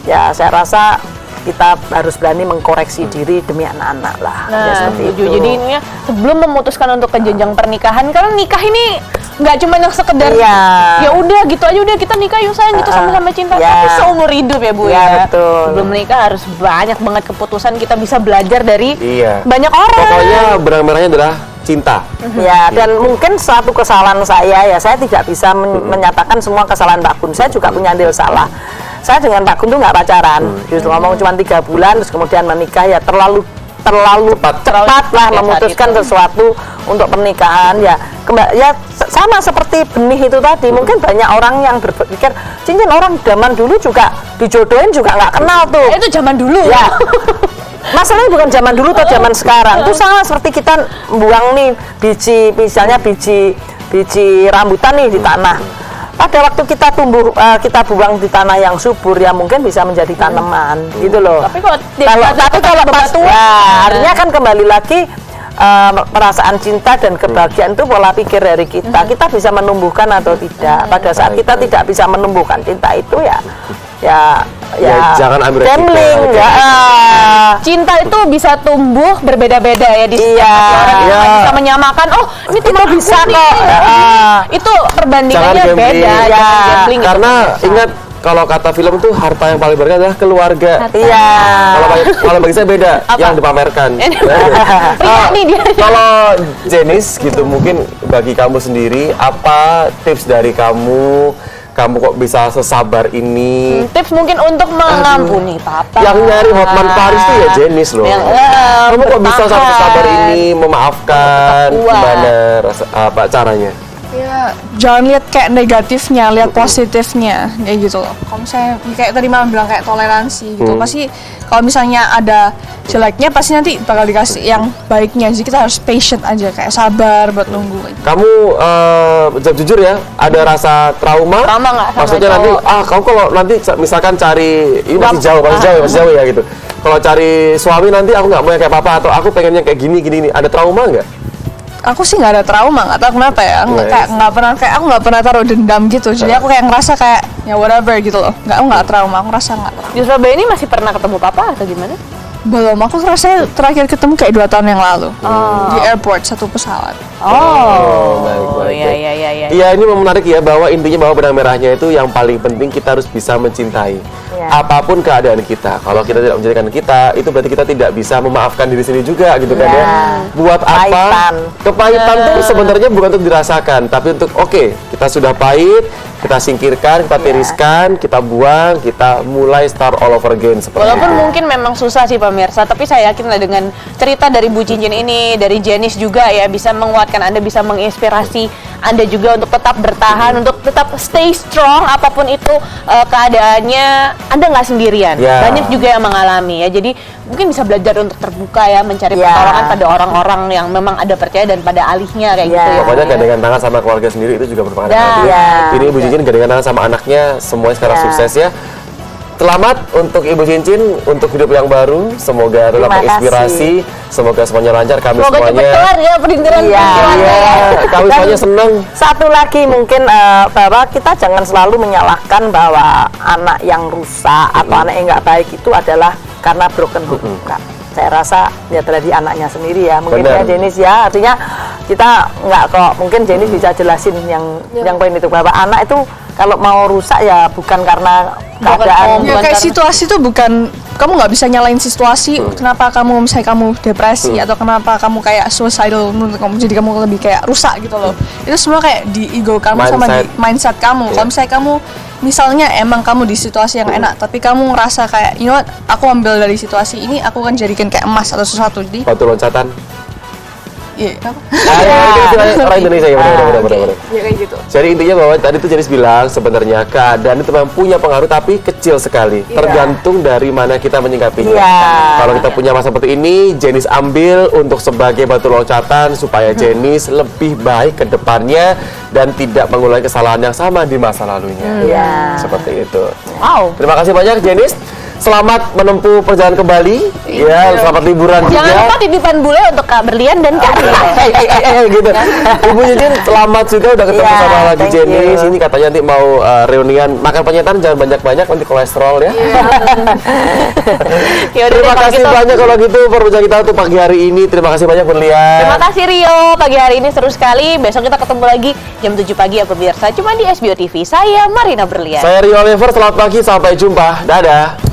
Ya saya rasa kita harus berani mengkoreksi diri demi anak-anak lah. Nah, ya, seperti itu. Jadi ini sebelum memutuskan untuk ke jenjang pernikahan, karena nikah ini nggak cuma yang sekedar ya udah gitu aja, udah kita nikah yuk sayang gitu sama-sama cinta, tapi seumur hidup ya Bu ya. Betul. Sebelum menikah harus banyak banget keputusan, kita bisa belajar dari banyak orang. Pokoknya benang merahnya adalah cinta. Ya, dan mungkin suatu kesalahan saya tidak bisa menyatakan semua kesalahan Pak Gun. Saya juga punya andil salah. Saya dengan Pak Gun tuh nggak pacaran, justru ngomong cuma 3 bulan, terus kemudian menikah ya terlalu cepat lah memutuskan sesuatu untuk pernikahan ya. Sama seperti benih itu tadi, mungkin banyak orang yang berpikir cincin orang zaman dulu juga dijodohin juga nggak kenal tuh. Itu zaman dulu ya. Masalahnya bukan zaman dulu atau zaman sekarang. Itu sama seperti kita buang nih biji, misalnya biji rambutan nih di tanah. Pada waktu kita kita buang di tanah yang subur ya mungkin bisa menjadi tanaman gitu loh. Tapi kalau pas, artinya kan kembali lagi perasaan cinta dan kebahagiaan itu pola pikir dari kita. Kita bisa menumbuhkan atau tidak. Pada saat kita tidak bisa menumbuhkan cinta itu ya jangan ambil resiko. gambling, Cinta itu bisa tumbuh berbeda-beda ya di setiap orang. Kita nggak bisa menyamakan. Oh, ini cuma bisa kok. Itu perbandingannya Jangan gambling. beda. Jangan gambling. Karena ingat, kalau kata film tuh harta yang paling berharga adalah keluarga. Iya. Kalau bagi saya beda, yang dipamerkan. Nih dia. Kalau Jenis gitu, mungkin bagi kamu sendiri, apa tips dari kamu? Kamu kok bisa sesabar ini? Tips mungkin untuk mengampuni papa. Yang nyari Hotman Paris tuh ya Jenis loh. Kamu kok bisa sampai sesabar ini, memaafkan? Gimana caranya? Ya, jangan lihat kayak negatifnya, lihat positifnya, kayak gitu loh. Kalau misalnya kayak tadi Mama bilang kayak toleransi gitu, pasti kalau misalnya ada jeleknya pasti nanti bakal dikasih yang baiknya. Jadi kita harus patient aja, kayak sabar buat nunggu. Kamu jujur ya, ada rasa trauma? Trauma nggak sama Maksudnya nanti, kamu kalau nanti misalkan cari, ini masih jauh ya gitu. Kalau cari suami nanti aku nggak mau yang kayak papa, atau aku pengennya kayak gini, ada trauma nggak? Aku sih nggak ada trauma, nggak tahu kenapa ya. Kayak aku nggak pernah taruh dendam gitu. Jadi aku kayak ngerasa kayak ya whatever gitu loh. Aku nggak trauma, aku ngerasa nggak trauma. Di Surabaya ini masih pernah ketemu papa atau gimana? Belum, aku rasanya terakhir ketemu kayak 2 tahun yang lalu di airport, satu pesawat. Baik. Iya. Iya, ini menarik ya, bahwa intinya bahwa benang merahnya itu yang paling penting kita harus bisa mencintai. Apapun keadaan kita, kalau kita tidak mencintai kita, itu berarti kita tidak bisa memaafkan diri sendiri juga gitu kan ya. Buat apa? Kepahitan tuh sebenarnya bukan untuk dirasakan, tapi untuk kita sudah pahit, kita singkirkan, kita tiriskan, kita buang, kita mulai start all over again seperti Walaupun itu. mungkin memang susah sih pemirsa, tapi saya yakin lah dengan cerita dari Bu Cincin ini, dari Jenis juga ya, bisa menguatkan Anda, bisa menginspirasi Anda juga untuk tetap bertahan, untuk tetap stay strong apapun itu keadaannya. Anda nggak sendirian, banyak juga yang mengalami ya. Jadi mungkin bisa belajar untuk terbuka ya, mencari pertolongan pada orang-orang yang memang ada percaya dan pada ahlinya kayak gitu ya. Pokoknya gandengan tangan sama keluarga sendiri itu juga merupakan hal yang ini Ibu Cincin gandengan tangan sama anaknya, semuanya sekarang sukses ya. Selamat untuk Ibu Cincin untuk hidup yang baru. Semoga tetap menginspirasi. Semoga semuanya lancar. Kami Semoga semuanya cepat kelar ya perintilan kami semuanya senang. Satu lagi mungkin bahwa kita jangan selalu menyalahkan bahwa anak yang rusak atau anak yang nggak baik itu adalah karena broken home. Saya rasa ya terjadi anaknya sendiri ya, mungkin ya Jenis ya, artinya kita nggak kok, mungkin Jenis bisa jelasin yang poin itu, bahwa anak itu kalau mau rusak ya bukan karena keadaan. Ya kayak situasi itu bukan, kamu nggak bisa nyalain situasi. Kenapa kamu misalnya kamu depresi atau kenapa kamu kayak suicidal, menurut kamu jadi kamu lebih kayak rusak gitu loh. Itu semua kayak di ego kamu sama di mindset kamu. Kalau misalnya kamu misalnya emang kamu di situasi yang enak, tapi kamu ngerasa kayak, you know what, aku ambil dari situasi ini, aku kan jadikan kayak emas atau sesuatu. Jadi batu loncatan. Iya, orang Indonesia ya, benar. Ya kayak gitu. Jadi intinya bahwa tadi tuh Jenis bilang sebenarnya keadaan itu memang punya pengaruh tapi kecil sekali, tergantung dari mana kita menyikapinya. Kalau kita punya masa seperti ini, Jenis ambil untuk sebagai batu loncatan supaya Jenis lebih baik ke depannya dan tidak mengulangi kesalahan yang sama di masa lalunya. Seperti itu. Wow. Terima kasih banyak Jenis. Selamat menempuh perjalanan kembali. Selamat liburan juga. Jangan lupa titipan bule untuk Kak Berlian dan Kak gitu. Ibu Cincin selamat juga udah ketemu sama lagi Jenis. Ini katanya nanti mau reunian, makan penyetan jangan banyak-banyak nanti kolesterol ya. Terima kasih banyak kalau gitu perbincangan kita untuk pagi hari ini. Terima kasih banyak Berlian. Terima kasih Rio, pagi hari ini seru sekali. Besok kita ketemu lagi jam 7 pagi ya pemirsa, cuma di SBO TV. Saya Marina Berlian. Saya Rio Oliver, selamat pagi, sampai jumpa. Dadah.